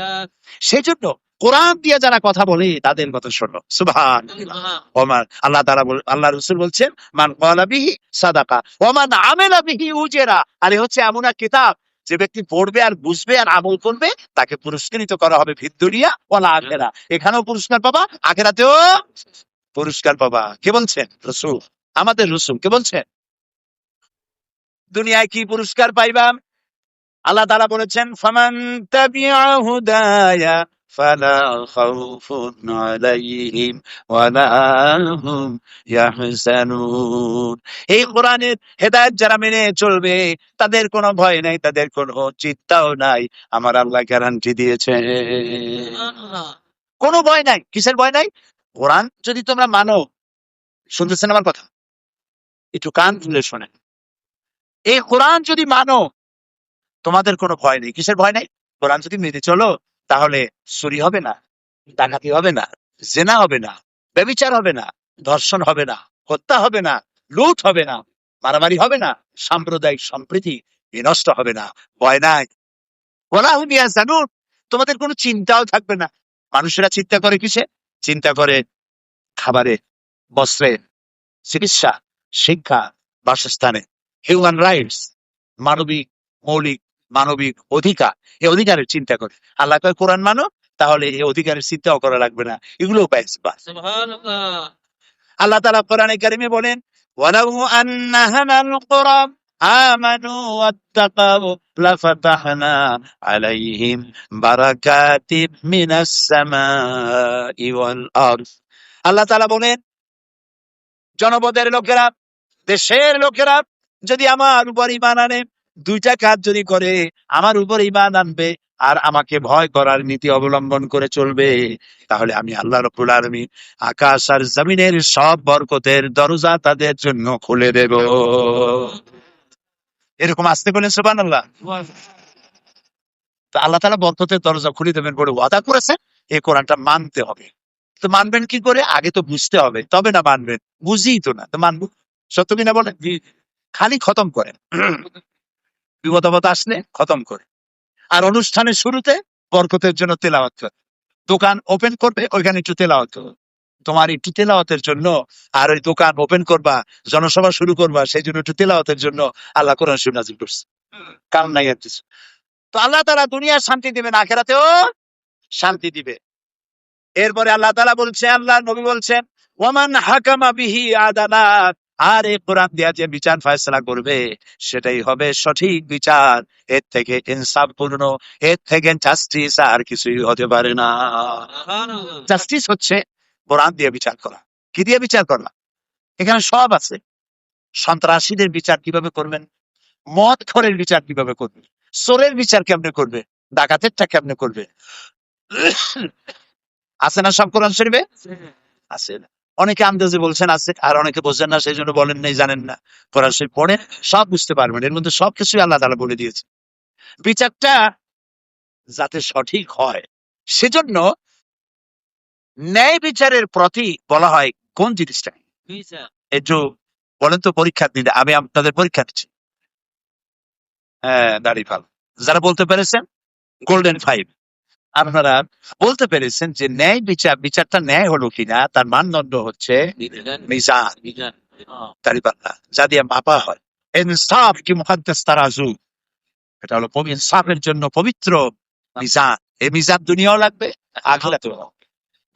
সেই জন্য কোরআন দিয়ে যারা কথা বলে তাদের কথা শোনো। সুবহানাল্লাহ। আল্লাহ রাসূল বলছেন, মান ক্বালা বিহি সাদাকা ওয়া মান আমিলা বিহি উজরা। আরে হচ্ছে এমন এক কিতাব, যে ব্যক্তি পড়বে আর বুঝবে আর আমল করবে তাকে পুরস্কৃত করা হবে ফিদ দুনিয়া ওয়াল আখিরা। এখানেও পুরস্কার পাবা, আখিরাতেও পুরস্কার পাবা। কে বলছেন? রাসূল। আমাদের রাসূল কে বলছেন? দুনিয়ায় কি পুরস্কার পাইবা? আল্লাহ তাআলা বলেছেন, ফামান তাবিআ হুদায়া ফালা খাউফুন আলাইহিম ওয়ালা হুম ইয়াহজানুন। এই কোরআনের হেদায়েত যারা মেনে চলবে তাদের কোনো ভয় নাই, তাদের কোনো চিন্তাও নাই। আমার আল্লাহ গ্যারান্টি দিয়েছেন, কোনো ভয় নাই। কিসের ভয় নাই? কোরআন যদি তোমরা মানো, শুনতেছেন আমার কথা? একটু কান খুলে শোনেন। এই কোরআন যদি মানো, তোমাদের কোনো ভয় নেই। কিসের ভয় নাই? কোরআন যদি মেনে চলো, তাহলে চুরি হবে না, ডাকাতি হবে না, জেনা হবে না, ব্যভিচার হবে না, ধর্ষণ হবে না, হত্যা হবে না, লুট হবে না, মারামারি হবে না, সাম্প্রদায়িক সম্প্রীতি বিনষ্ট হবে না। ভয় নাই। ওয়ালা হুম ইয়াহজানুন। তোমাদের কোনো চিন্তাও থাকবে না। মানুষেরা চিন্তা করে কিসে? চিন্তা করে খাবারে, বস্ত্রে, চিকিৎসা, শিক্ষা, বাসস্থানে, হিউম্যান রাইটস, মানবিক মৌলিক মানবিক অধিকার, এই অধিকারের চিন্তা করে। আল্লাহ কয়, কোরআন মানো, তাহলে এই অধিকারের চিন্তাও করা লাগবে না, এগুলো সুবহানাল্লাহ। আল্লাহ তাআলা কোরআনে কারিমে বলেন, ওয়ালাউ আন্না আহলাল কুরা আমানু ওয়াত্তাকাউ লাফাতাহনা আলাইহিম বারাকাতিম মিনাস সামাই ওয়াল আরদ। আল্লাহ তাআলা বলেন, জনপদের লোকেরা, দেশের লোকেরা যদি আমার উপর ঈমান আনে, দুইটা কাজ যদি করে, আমার উপর ঈমান আনবে আর আমাকে ভয় করার নীতি অবলম্বন করে চলবে, তাহলে আমি আল্লাহ রাব্বুল আলামিন আকাশ আর জমিনের সব বরকতের দরজা তাদের জন্য খুলে দেব। এরকম আসতে বলেন সুবহানাল্লাহ। তো আল্লাহ তাআলা বরকতের দরজা খুলে দেবেন বলে ওয়াদা করেছেন, এই কোরআনটা মানতে হবে। তো মানবেন কি করে? আগে তো বুঝতে হবে, তবে না মানবেন। বুঝিই তো না, তো মানবো? সত্য কিনা বলেন? খালি খতম করেন, বিপদ আপদ আসলে খতম করে। আর অনুষ্ঠানের শুরুতে বরকতের জন্য তেলাওয়াত করে। দোকান ওপেন করবে, ওইখানে একটু তেলাওয়াত করো। তোমার একটু তেলাওয়াতের জন্য, আর ওই দোকান ওপেন করবা, জনসভা শুরু করবা, সেই জন্য একটু তেলাওয়াতের জন্য আল্লাহ কোরআন শরীফ নাযিল করছে। কারণ নাই আর কিছু। তো আল্লাহ তাআলা দুনিয়ার শান্তি দিবেন, আখিরাতেও শান্তি দিবে। এরপরে আল্লাহ তাআলা বলছে, আল্লাহ নবী বলছেন, ওয়ামান হাকামা বিহি আদালা, আর এই কোরআন দিয়া যে বিচার ফয়সালা করবে সেটাই হবে সঠিক বিচার। এর থেকে ইনসাফপূর্ণ, এর থেকে জাস্টিস আর কিছুই হতে পারে না। জাস্টিস হচ্ছে কোরআন দিয়ে বিচার করা। কি দিয়ে বিচার করা? এখানে সব আছে। সন্ত্রাসীদের বিচার কিভাবে করবেন, মদ খোরের বিচার কিভাবে করবে, চোরের বিচার কেমনে করবে, ডাকাতেরটা কেমনে করবে, আছে না সব কোরআন শরীফে? আছে। অনেকে আন্দাজে বলছেন আছে, আর অনেকে বোঝেন না, সেই জন্য বলেন নাই, জানেন না। কোরআন শরীফ পড়েন, সব বুঝতে পারবেন। এর মধ্যে সবকিছুই আল্লাহ তাআলা বলে দিয়েছে। বিচারটা যাতে সঠিক হয়, সেজন্য ন্যায় বিচারের প্রতি বলা হয় কোন জিনিসটা? একটু বলেন তো, পরীক্ষা দিন, আমি আপনাদের পরীক্ষা দিচ্ছি। হ্যাঁ, দাড়ি ফাল। যারা বলতে পেরেছেন গোল্ডেন 5। আপনারা বলতে পেরেছেন যে ন্যায় বিচার, বিচারটা ন্যায় হলো কিনা তার মানদণ্ড হচ্ছে মিজান, দাঁড়িপাল্লা, যা দিয়ে মাপা হয়। ইনসাফ কি মুকাদ্দাস তারাজু, এটা হলো ইনসাফের জন্য পবিত্র মিজান। এই মিজান দুনিয়াও লাগবে, আখিরাতেও লাগবে।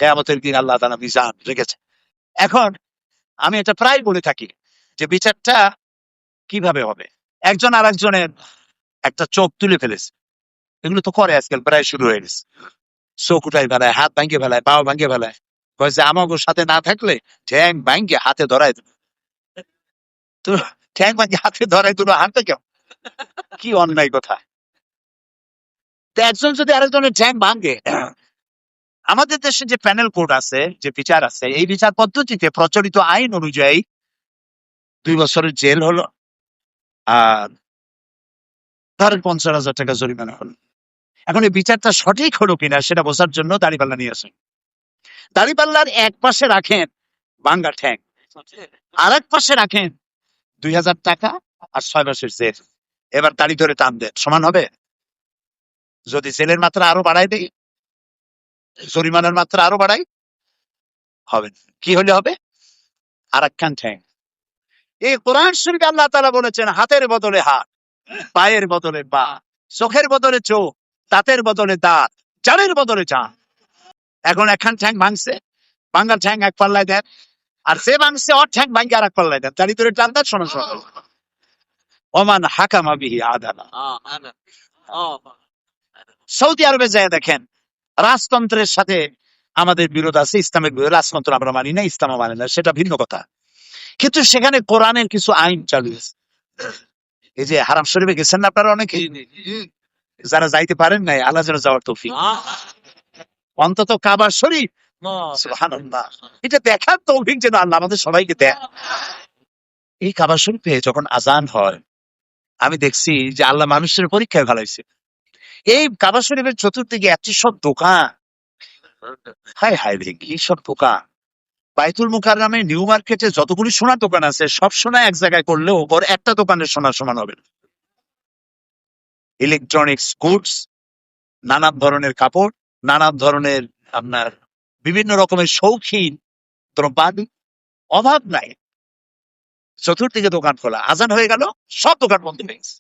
কিয়ামতের দিন আল্লাহ তাআলা মিজান রেখেছে। এখন আমি এটা প্রায় বলে থাকি যে বিচারটা কিভাবে হবে। একজন আরেকজনের একটা চোখ তুলে ফেলেছে, এগুলো তো করে আজকাল, প্রায় শুরু হয়ে গেছে। চোখ উঠাই ফেলায়, হাত ভাঙ্গে ফেলায়, পাও ভাঙ্গে ফেলায়, কয়েছে আমাকে সাথে না থাকলে ঠ্যাং ভাঙ্গে হাতে ধরাই দেবে। তো ঠ্যাং ভাঙ্গে হাতে ধরাই দিল, হাতে কেউ, কি অন্যায় কথা। তো একজন যদি আরেকজনের ঠ্যাং ভাঙ্গে, আমাদের দেশে যে প্যানেল কোড আছে, যে বিচার আছে, এই বিচার পদ্ধতিতে প্রচলিত আইন অনুযায়ী 2 বছরের জেল হলো, আর ধরেন 50,000 টাকা জরিমানা হলো। এখন এই বিচারটা সঠিক হলো কিনা সেটা বোঝার জন্য দাড়িপাল্লা নিয়ে আসেন। দাড়িপাল্লার এক পাশে রাখেন ভাঙ্গা ঠ্যাং, আর এক পাশে রাখেন 2,000 টাকা আর 6 মাসের জেল। এবার দাড়ি ধরে টান দেন, সমান হবে? যদি জেলের মাত্রা আরো বাড়াই দেই, জরিমানার মাত্রা আরো বাড়াই, হবে না। কি হলে হবে? আর একখান ঠ্যাং। এই কোরআন শরীফে আল্লাহ তাআলা বলেছেন, হাতের বদলে হাত, পায়ের বদলে পা, চোখের বদলে চোখ, দাঁতের বদলে দাঁত, জানের বদলে জান। এখন একখান ঠ্যাং ভাঙছে, ভাঙ্গা ঠ্যাং এক পাল্লায় দেন, আর সে ভাঙছে ওর ঠ্যাং ভাঙ্গে আর এক পাল্লায় দেন, দাড়ি ধরে টান দেন, সমান সমান। ওমান হাকামা বিহি আদালা। সৌদি আরবে যায় দেখেন, রাজতন্ত্রের সাথে আমাদের বিরোধ আছে, ইসলামের বিরোধ। রাজতন্ত্র আমরা মানি না, ইসলাম মানে না, সেটা ভিন্ন কথা। কিন্তু সেখানে কোরআনের কিছু আইন চালু আছে। এই যে হারাম শরীফে গেছেন না আপনারা অনেকে, যারা যাইতে পারেন নাই, আল্লাহ যেন যাওয়ার তৌফিক, অন্তত কাবা শরীফ, সুবহানাল্লাহ, এটা দেখার তৌফিক যেন আল্লাহ আমাদের সবাইকে দেন। এই কাবা শরীফে যখন আজান হয়, আমি দেখছি যে আল্লাহ মানুষের পরীক্ষায় ভালাইছে। এই কাবা শরীফের চতুর্দিকে এত সব দোকান, হায় হায় রে, কি সব দোকান। বাইতুল মুকাররমে নিউ মার্কেটে যতগুলি সোনার দোকান আছে, সব সোনা এক জায়গায় করলেও ওর একটা দোকানের সোনার সমান হবে না। ইলেকট্রনিক্স গুডস, নানান ধরনের কাপড়, নানান ধরনের আপনার বিভিন্ন রকমের শৌখিন দ্রব্যাদি, অভাব নাই। চতুর্দিকে দোকান খোলা, আজান হয়ে গেল, সব দোকান বন্ধ হয়ে গেছে।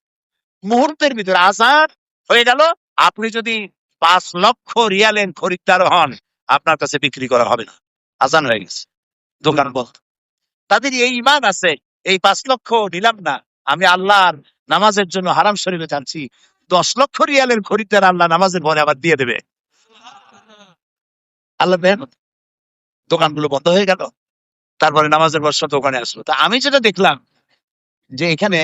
মুহূর্তের ভিতরে আজান হয়ে গেল, আপনি যদি 5 লক্ষ রিয়ালের খরিদ্দার হন, আপনার কাছে বিক্রি করা হবে না, আজান হয়ে গেছে, দোকান বন্ধ। তাদের এই ঈমান আছে, এই 5 লক্ষ নিলাম না, আমি আল্লাহর নামাজের জন্য হারাম শরীফে যাচ্ছি, 10 লক্ষ রিয়ালের খরিদ্দার আল্লাহ নামাজের পরে আবার দিয়ে দেবে। আল্লাহ দেন, দোকানগুলো বন্ধ হয়ে গেল। তারপরে নামাজের পর সব দোকানে আসলো। তা আমি যেটা দেখলাম যে এখানে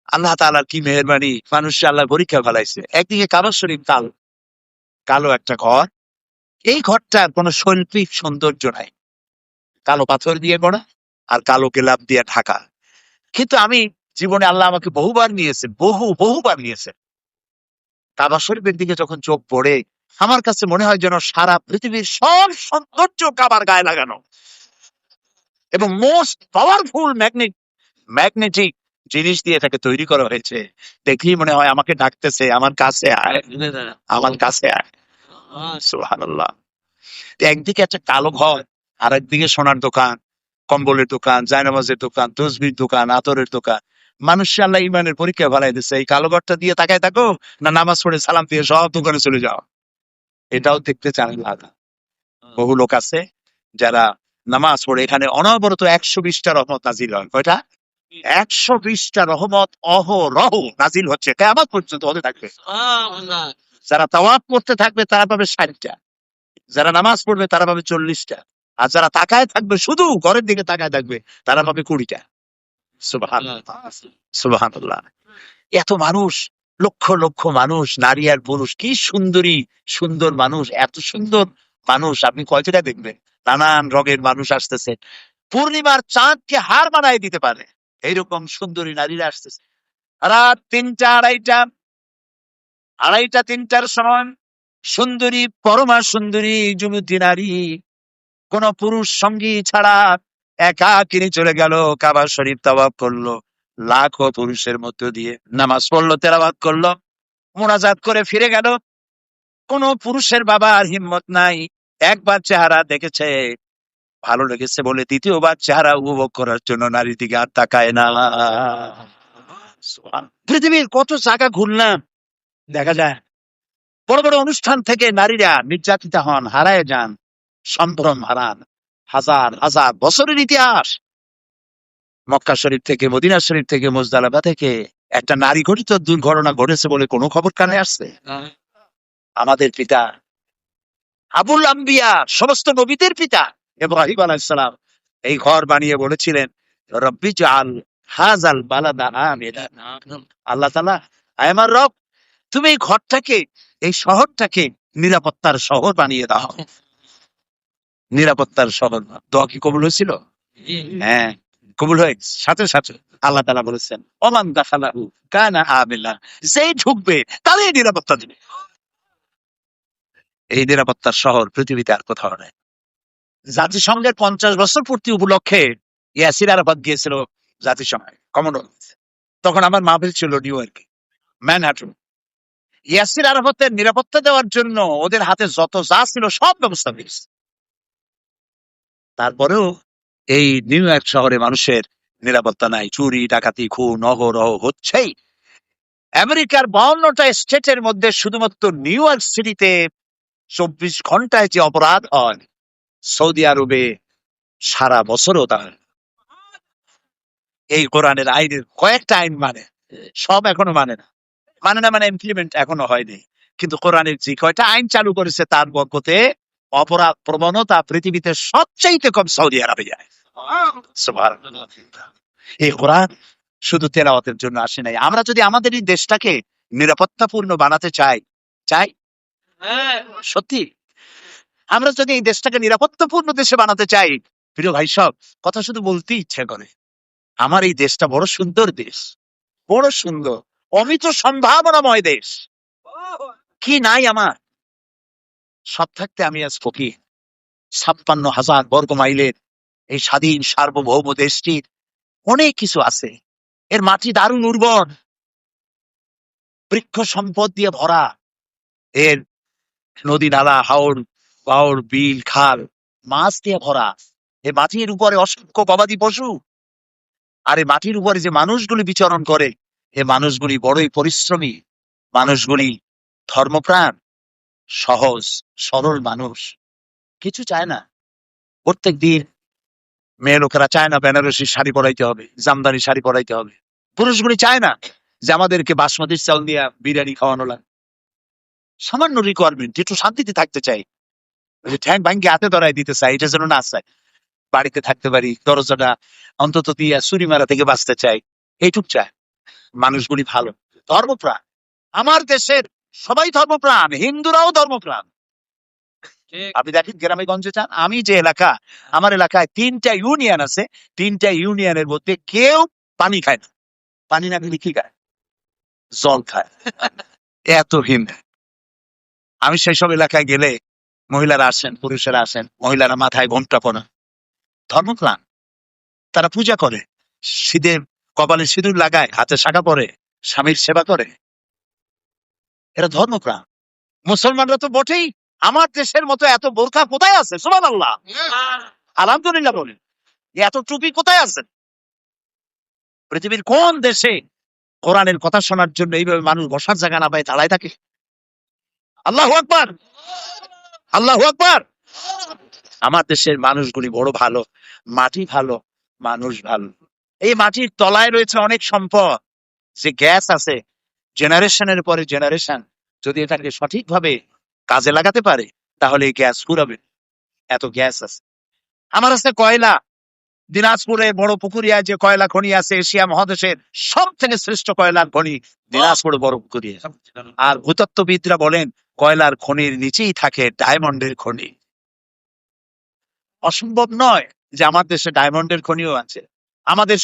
আল্লাহ তাআলার কি মেহেরবানি, মানুষ আল্লাহ পরীক্ষা ফেলাইছে। একদিকে কাবা শরীফ কালো, কালো একটা ঘর, এই ঘরটার কোনো শৈল্পিক সৌন্দর্য নাই, কালো পাথর দিয়ে গড়া আর কালো গেলাপ দিয়ে ঢাকা। কিন্তু আমি জীবনে আল্লাহ আমাকে বহুবার নিয়েছে, বহুবার নিয়েছে। কাবা শরীফের দিকে যখন চোখ পড়ে, আমার কাছে মনে হয় যেন সারা পৃথিবীর সব সৌন্দর্য কাবার গায়ে লাগানো, এবং মোস্ট পাওয়ারফুল ম্যাগনেটিক জিনিস দিয়ে এটাকে তৈরি করা হয়েছে। দেখলেই মনে হয় আমাকে ডাকতেছে, আমার কাছে আয়, আমার কাছে আয়। সুবহানাল্লাহ। একদিকে একটা কালো ঘর, আর একদিকে সোনার দোকান, কম্বলের দোকান, জায়নামাজের দোকান, তসবির দোকান, আতরের দোকান। মানুষ আল্লাহ ইমানের পরীক্ষা ফেলাই দিচ্ছে, এই কালো ঘরটা দিয়ে তাকায় থাকো, না নামাজ পড়ে সালাম দিয়ে সব দোকানে চলে যাও। এটাও দেখতে চান না। বহু লোক আছে যারা নামাজ পড়ে, এখানে অনবরত 120টা রহমত নাজিল হয়। কয়টা? 120টা রহমত অহরহ নাজিল হচ্ছে, কিয়ামত পর্যন্ত হতে থাকবে। যারা তাওয়াফ করতে থাকবে তারা পাবে 60টা, যারা নামাজ পড়বে তারা পাবে 40টা, আর যারা তাকায় থাকবে, শুধু ঘরের দিকে তাকায় থাকবে, তারা পাবে 20টা। সুবহানাল্লাহ, সুবহানাল্লাহ। এত মানুষ, লক্ষ লক্ষ মানুষ, নারী আর পুরুষ, কি সুন্দরী সুন্দর মানুষ, এত সুন্দর মানুষ আপনি কয়টা দেখবেন। নানান রঙের মানুষ আসতেছে, পূর্ণিমার চাঁদকে হার বানায় দিতে পারে এইরকম সুন্দরী নারীরা আসতেছে। রাত 3টা, আড়াইটা 3টার সময় সুন্দরী, পরমা সুন্দরী যুবতী নারী কোন পুরুষ সঙ্গী ছাড়া একাকিনী চলে গেল, কাবা শরীফ তাওয়াফ করলো, লাখো পুরুষের মধ্য দিয়ে নামাজ পড়লো, তেলাওয়াত করলো, মোনাজাত করে ফিরে গেল। কোন পুরুষের বাবার হিম্মত নাই, একবার চেহারা দেখেছে, ভালো লেগেছে বলে দ্বিতীয়বার চেহারা উপভোগ করার জন্য নারীর দিকে আর তাকায় না। পৃথিবীর কত জায়গা ঘুরলাম, দেখা যায় বড় বড় অনুষ্ঠান থেকে নারীরা নির্যাতিতা হন, হারায় যান, সম্ভ্রম হারান। হাজার হাজার বছরের ইতিহাস, মক্কা শরীফ থেকে, মদিনা শরীফ থেকে, মুজদালিফা থেকে একটা নারী ঘটিত দুর্ঘটনা ঘটেছে বলে কোনো খবর কানে আসছে? আমাদের পিতা আবুল আম্বিয়া, সমস্ত নবীদের পিতা ইব্রাহিম আলাইহিস সালাম এই ঘর বানিয়ে বলেছিলেন, রব্বি জাআল হাযাল বালাদা আমিনা। আল্লাহ তাআলা, আয় আমার রব, তুমি এই ঘরটাকে, এই শহরটাকে নিরাপত্তার শহর বানিয়ে দাও। নিরাপত্তার শহর। দোয়া কি কবুল হয়েছিল? হ্যাঁ, কবুল হয়ে গেছে। সাথে সাথে আল্লাহ তাআলা বলেছেন, ওমান দাখালাহু কানা আমিনা, যেই ঢুকবে তারই নিরাপত্তা দিবে। এই নিরাপত্তার শহর পৃথিবীতে আর কোথাও নেই। জাতিসংঘের 50 বছর পূর্তি উপলক্ষে ইয়াসির আরাফাত গিয়েছিল জাতিসংঘে, কমনওয়েলথ। তখন আমার মাহফিল ছিল নিউ ইয়র্কে, ম্যানহাটন। ইয়াসির আরাফাতের নিরাপত্তা দেওয়ার জন্য ওদের হাতে যত যা ছিল সব ব্যবস্থা হয়েছে। তারপরেও এই নিউ ইয়র্ক শহরে মানুষের নিরাপত্তা নাই, চুরি ডাকাতি খুন অহরহ হচ্ছেই। আমেরিকার 52টা স্টেটের মধ্যে শুধুমাত্র নিউ ইয়র্ক সিটিতে 24 ঘন্টায় যে অপরাধ হয়, সৌদি আরবে সারা বছরও তা হয়। এই কোরআনের আইনের কয়েকটা আইন মানে, সব এখনো মানে না, মানে ইমপ্লিমেন্ট এখনো হয়নি। কিন্তু কোরআনের যে কয়টা আইন চালু করেছে তার বরকতে অপরাধ প্রবণতা পৃথিবীতে সবচাইতে কম সৌদি আরবে যায়। সুবহানাল্লাহ। এই কোরআন শুধু তেলাওয়াতের জন্য আসে নাই। আমরা যদি আমাদের এই দেশটাকে নিরাপত্তাপূর্ণ বানাতে চাই, সত্যি আমরা যদি এই দেশটাকে নিরাপত্তাপূর্ণ দেশে বানাতে চাই, প্রিয় ভাই সব, কথা শুধু বলতে ইচ্ছে করে। আমার এই দেশটা বড় সুন্দর দেশ, বড় সুন্দর, অমিত সম্ভাবনাময় দেশ। কি নাই আমার? সব থাকতে আমি আজ ফকির। 56,000 বর্গ মাইলের এই স্বাধীন সার্বভৌম দেশটির অনেক কিছু আছে। এর মাটি দারুণ উর্বর, বৃক্ষ সম্পদ দিয়ে ভরা, এর নদী নালা, হাওর বাওর, বিল খাল, মাছ দিয়ে ভরা। এই মাটির উপরে অসংখ্য গবাদি পশু, আর এই মাটির উপরে যে মানুষগুলি বিচরণ করে, এ মানুষগুলি বড়ই পরিশ্রমী, মানুষগুলি ধর্মপ্রাণ, সহজ সরল মানুষ, কিছু চায় না। প্রত্যেক দিন মেয়ে লোকেরা চায় না বেনারসি শাড়ি পরাইতে হবে, জামদানি শাড়ি পরাইতে হবে। পুরুষগুলি চায় না যে আমাদেরকে বাসমতি চাল দিয়ে বিরিয়ানি খাওয়ানো লাগে। সামান্য রিকোয়ারমেন্ট, একটু শান্তিতে থাকতে চাই, ঠ্যাং ভাঙ্গে হাতে ধরাই দিতে চাই, এটা যেন না চাই, বাড়িতে থাকতে পারি, দরজাটা অন্তত দিয়ে চুরি মারা থেকে বাঁচতে চাই, এইটুক চায়। মানুষগুলি ভালো, ধর্মপ্রাণ। আমার দেশের সবাই ধর্মপ্রাণ, হিন্দুরাও ধর্মপ্রাণ। আপনি দেখেন গ্রামে গঞ্জে যান, আমি যে এলাকা, আমার এলাকায় 3টা ইউনিয়ন আছে, 3টা ইউনিয়নের মধ্যে কেউ পানি খায় না। পানি না খেলে কি খায়? জল খায়। এত হিন্দু। আমি সেই সব এলাকায় গেলে মহিলারা আসেন, পুরুষেরা আসেন, মহিলারা মাথায় ঘোমটা পরা, ধর্মপ্রাণ। তারা পূজা করে, শীতের কপালে সিঁদুর লাগায়, হাতে শাখা পরে, স্বামীর সেবা করে। এরা ধর্মপ্রাণ। মুসলমানরা তো বটেই। আমার দেশের মতো এত বোরখা কোথায় আছে? সুবহানাল্লাহ, আলহামদুলিল্লাহ বলেন। এত টুপি কোথায় আছে? পৃথিবীর কোন দেশে কোরআনের কথা শোনার জন্য এইভাবে মানুষ বসার জায়গা না পায় দাঁড়ায় থাকে? আল্লাহু আকবার, আল্লাহু আকবার। আমার দেশের মানুষগুলি বড় ভালো, মাটি ভালো, মানুষ ভালো। এই মাটির তলায় রয়েছে অনেক সম্পদ, যে গ্যাস আছে, জেনারেশনের পরে জেনারেশন যদি এটাকে সঠিকভাবে কাজে লাগাতে পারে তাহলে এই গ্যাস ফুরাবে। এত গ্যাস আছে। আমার আছে কয়লা। দিনাজপুরে বড় পুকুরিয়ায় যে কয়লা খনি আছে, এশিয়া মহাদেশের সব থেকে শ্রেষ্ঠ কয়লার খনি দিনাজপুরে বড় পুকুরিয়া। আর ভূতত্ত্ববিদরা বলেন কয়লার খনির নিচেই থাকে ডায়মন্ডের খনি। অসম্ভব নয় যে আমার দেশে ডায়মন্ডের খনিও আছে। আমাদের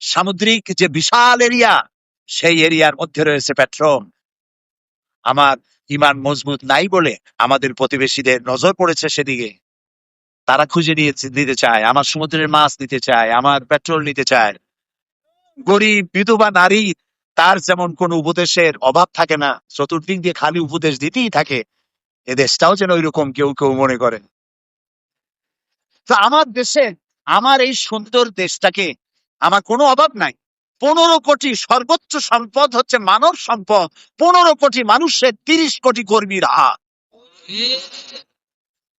সামুদ্রিক যে বিশাল এরিয়া, সেই এরিয়ার মধ্যে রয়েছে পেট্রোল। আমার ইমান মজবুত নাই বলে আমাদের প্রতিবেশীদের নজর পড়েছে সেদিকে। তারা খুঁজে নিতে চায়, আমার সমুদ্রের মাছ নিতে চায়, আমার পেট্রোল নিতে চায়। গরিব বিধবা নারী, তার যেমন কোন উপদেশের অভাব থাকে না, চতুর্দিক দিয়ে খালি উপদেশ দিতেই থাকে। এ দেশটাও যেন ওইরকম কেউ কেউ মনে করেন। তো আমার দেশে, আমার এই সুন্দর দেশটাকে আমার কোনো অভাব নাই। 15 কোটি, সর্বোচ্চ সম্পদ হচ্ছে মানব সম্পদ। 15 কোটি মানুষের 30 কোটি কর্মীর হাত।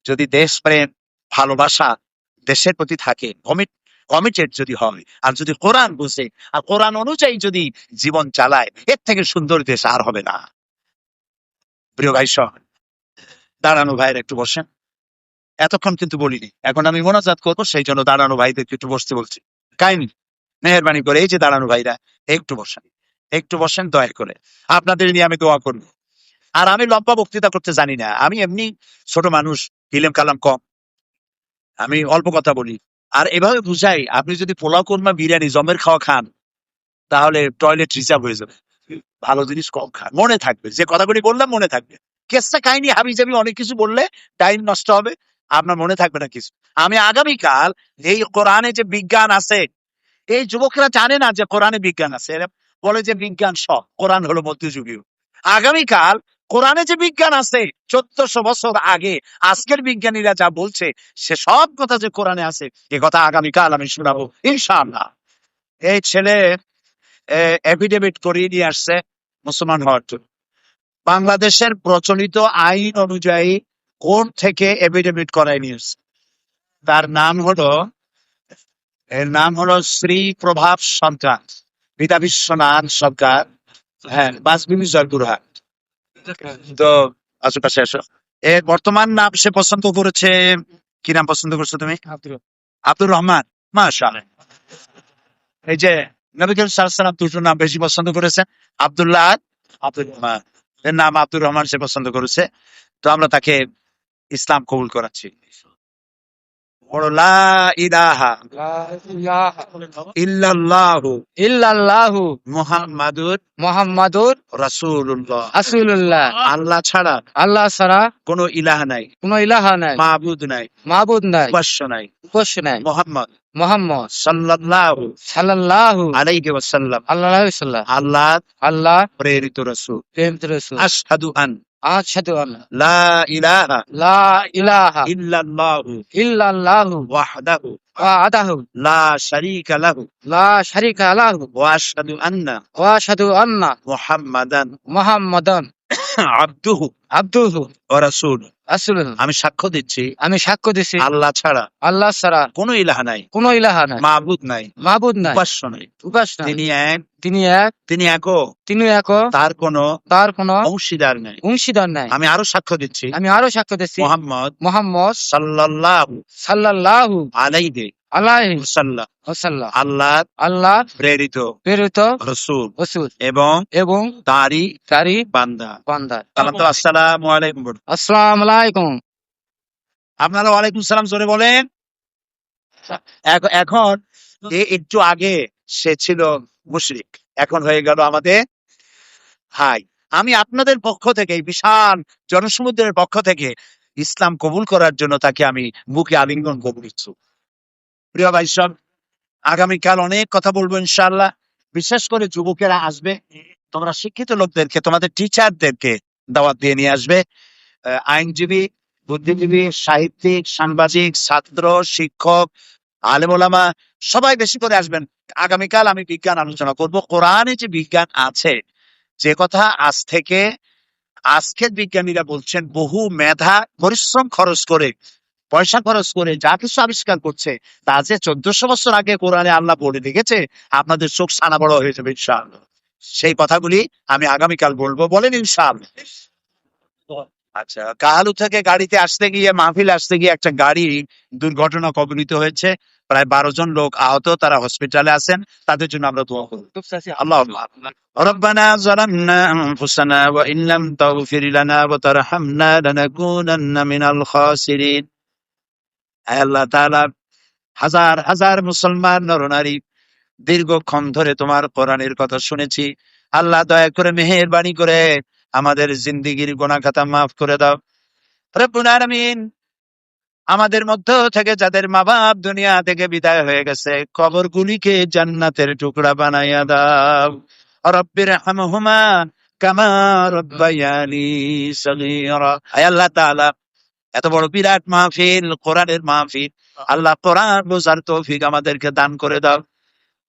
যদি দেশপ্রেম, ভালোবাসা দেশের প্রতি থাকে, কমিটেড যদি হয়, আর যদি কোরআন বুঝে আর কোরআন অনুযায়ী যদি জীবন চালায়, এর থেকে সুন্দর দেশ আর হবে না। প্রিয় ভাই সহ, দাঁড়ানো ভাইয়ের একটু বসেন। এতক্ষণ কিন্তু বলিনি, এখন আমি মোনাজাত করবো, সেই জন্য দাঁড়ানো ভাইদেরকে একটু বসতে বলছি। কাইন্ডলি মেহেরবানি করে, এই যে দাঁড়ানো ভাইরা, একটু বসেন, একটু বসেন দয়া করে। আপনাদের নিয়ে আমি দোয়া করবো। আর আমি লম্বা বক্তৃতা করতে জানি না, আমি এমনি ছোট মানুষ, ইলম কালাম কম, আমি অল্প কথা বলি। আর এভাবে বুঝাই, আপনি যদি পোলাও কোরমা বিরিয়ানি জমের খাওয়া খান তাহলে টয়লেট রিজার্ভ হয়ে যাবে। ভালো জিনিস কম খান, মনে থাকবে যে কথাগুলি বললাম, মনে থাকবে। কেসটা কাহিনী হাবি যাবি অনেক কিছু বললে টাইম নষ্ট হবে, আপনার মনে থাকবে না কিছু। আমি আগামীকাল এই কোরআনে যে বিজ্ঞান আছে, এই যুবকরা জানে না যে কোরআনে বিজ্ঞান আছে, এরা বলে যে বিজ্ঞান সব, কোরআন হলো মধ্যযুগীয়। আগামীকাল কোরআনে যে বিজ্ঞান আছে 1400 বছর আগে, আজকের বিজ্ঞানীরা যা বলছে সে সব কথা যে কোরআনে আছে, এ কথা আগামীকাল আমি শোনাবো ইনশাআল্লাহ। এই ছেলে এফিডেভিট করিয়ে নিয়ে আসছে মুসলমান হওয়ার জন্য। বাংলাদেশের প্রচলিত আইন অনুযায়ী কোর্ট থেকে এফিডেভিট করাই নিয়ে আসছে। তার নাম হলো, এর নাম হলো শ্রী প্রভাব সরকার, পিতা বিশ্বনাথ সরকার। হ্যাঁ, বাসবিবি জয়পুরহাট। তো আশেপাশে এসো। এর বর্তমান নাম সে পছন্দ করেছে, কি নাম পছন্দ করছো তুমি? আব্দুর রহমান। মাশাআল্লাহ। এই যে নবী করিম সাল্লাল্লাহু আলাইহি ওয়াসাল্লাম দুটো নাম বেশি পছন্দ করেছেন, আব্দুল্লাহ, আব্দুর রহমান। এর নাম আব্দুর রহমান সে পছন্দ করেছে। তো আমরা তাকে ইসলাম কবুল করাচ্ছি। লা ইলাহা ইল্লাল্লাহু ইল্লাল্লাহু মুহাম্মাদুর রাসূলুল্লাহ। রাসূলুল্লাহ। আল্লাহ ছাড়া আল্লাহ ছাড়া কোনো ইলাহ নাই, কোনো ইলাহা নাই, মাবুদ নাই, মাবুদ নাই, উপাস্য নাই। উপাস্য নাই। মুহাম্মদ মুহাম্মদ সাল্লাল্লাহু সাল্লাল্লাহু আলাইহি ওয়াসাল্লাম আল্লাহু সাল্লাম আল্লাহ আল্লাহ প্রেরিত রাসূল। প্রেরিত রাসূল। আশহাদু আন আশহাদু আল্লাহ লা ইলাহা লা ইলাহা ইল্লাল্লাহু ইল্লাল্লাহু ওয়াহদাহু ওয়াহদাহু লা শারীকা লাহু লা শারীকা লাহু ওয়া আশহাদু আন্না ওয়া আশহাদু আন্না মুহাম্মাদান মুহাম্মাদান আবদুহু আবদুহু ওয়া রাসূলুহু। রাসূলুহু। আমি সাক্ষ্য দিচ্ছি আমি সাক্ষ্য দিছি আল্লাহ ছাড়া আল্লাহ ছাড়া কোনো ইলাহ নাই, কোনো ইলাহা নাই, মাবুদ নাই, মাবুদ নাই, উপাস্য নাই। উপাস্য নাই। তিনি এক, তিনি এক, তিনি একক, তিনি এক, তার কোনো তার কোনো অংশীদার নেই। অংশীদার নাই। আমি আরো সাক্ষ্য দিচ্ছি আমি আরো সাক্ষ্য দিচ্ছি মুহাম্মদ মুহাম্মদ সাল্লাল্লাহু সাল্লাল্লাহু আলাইহি আলাইহি ওয়াসাল্লাম ওয়াসাল্লাম আল্লাহর আল্লাহ প্রেরিত প্রেরিত রাসূল রাসূল এবং এবং তারই তারই বান্দা। বান্দা। সালাম তো আসসালামু আলাইকুম বলুন। আসসালামু আলাইকুম। আপনারা ওয়ালাইকুম সালাম জোরে বলেন। এখন একটু আগে সে ছিল মুশরিক, এখন হয়ে গেল আমাদের ভাই। আমি আপনাদের পক্ষ থেকে, এই বিশাল জনসমুদ্রের পক্ষ থেকে ইসলাম কবুল করার জন্য তাকে আমি বুকে আলিঙ্গন করব ইচ্ছুক। প্রিয় ভাই সব, আগামীকাল অনেক কথা বলবো ইনশাআল্লাহ। বিশেষ করে যুবকেরা আসবে, তোমরা শিক্ষিত লোকদেরকে, তোমাদের টিচারদেরকে দাওয়াত দিয়ে নিয়ে আসবে। আইনজীবী, বুদ্ধিজীবী, সাহিত্যিক, সাংবাদিক, ছাত্র, শিক্ষক, আলেম ওলামা সবাই বেশি করে আসবেন। আগামীকাল আমি বিজ্ঞান আলোচনা করব। কোরআনে যে বিজ্ঞান আছে, যে কথা আজকের বিজ্ঞানীরা বলছেন, বহু মেধা পরিশ্রম খরচ করে, পয়সা খরচ করে যা কিছু আবিষ্কার করছে, তা যে 1400 বছর আগে কোরআনে আল্লাহ বলে রেখেছে, আপনাদের চোখ ছানা বড় হয়ে যাবে ইনশাআল্লাহ। সেই কথাগুলি আমি আগামীকাল বলবো, বলেন ইনশাআল্লাহ। আচ্ছা, কাহালু থেকে গাড়িতে আসতে গিয়ে, মাহফিল আসতে গিয়ে একটা গাড়ি দুর্ঘটনা কবলিত হয়েছে, প্রায় 12 জন লোক আহত, তারা হসপিটালে আছেন, তাদের জন্য আমরা দোয়া করব। আল্লাহ ربنا ظلمنا أنفسنا وإن لم تغفر لنا وترحمنا لنكونن من الخاسرين। আল্লাহ তাআলা, হাজার হাজার মুসলমান নরনারী দীর্ঘক্ষণ ধরে তোমার কোরআনের কথা শুনেছি। আল্লাহ দয়া করে মেহেরবানি করে আমাদের জিন্দেগীর গুনাহ খাতা মাফ করে দাও রব্বুল আলামিন। আমাদের মধ্য থেকে যাদের মা বাপ দুনিয়া থেকে বিদায় হয়ে গেছে, কবরগুলিকে জান্নাতের টুকরা বানাইয়া দাও। রব্বির হামহুমা কামা রব্বায়ানি সগীরা। আয় আল্লাহ তাআলা, এত বড় বিরাট মাহফিল, কোরআনের মাহফিল, আল্লাহ কোরআন বোঝার তৌফিক আমাদেরকে দান করে দাও।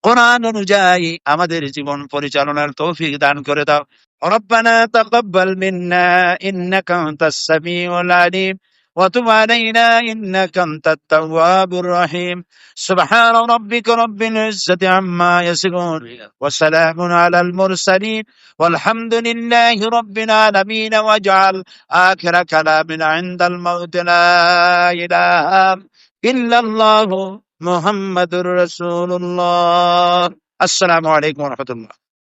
কোরআন অনুযায়ী আমাদের জীবন পরিচালনার তৌফিক দান করে দাও। রব্বানা তাকাব্বাল মিন্না ইন্নাকা আনতাস সামিউল আলিম ওয়া তুব আলাইনা ইন্নাকা আনতাত তাওয়াবুর রহিম। সুবহানা রাব্বিকা রাব্বিল ইজ্জাতি আম্মা ইয়াসিফুন ওয়া সালামুন আলাল মুরসালিন ওয়ালহামদুলিল্লাহি রাব্বিল আলামিন। ওয়াজআল আখিরা কালামিনা ইনদাল মাউত লা ইলাহা ইল্লাল্লাহু মুহাম্মাদুর রাসূলুল্লাহ। আসসালামু আলাইকুম ওয়া রাহমাতুল্লাহ।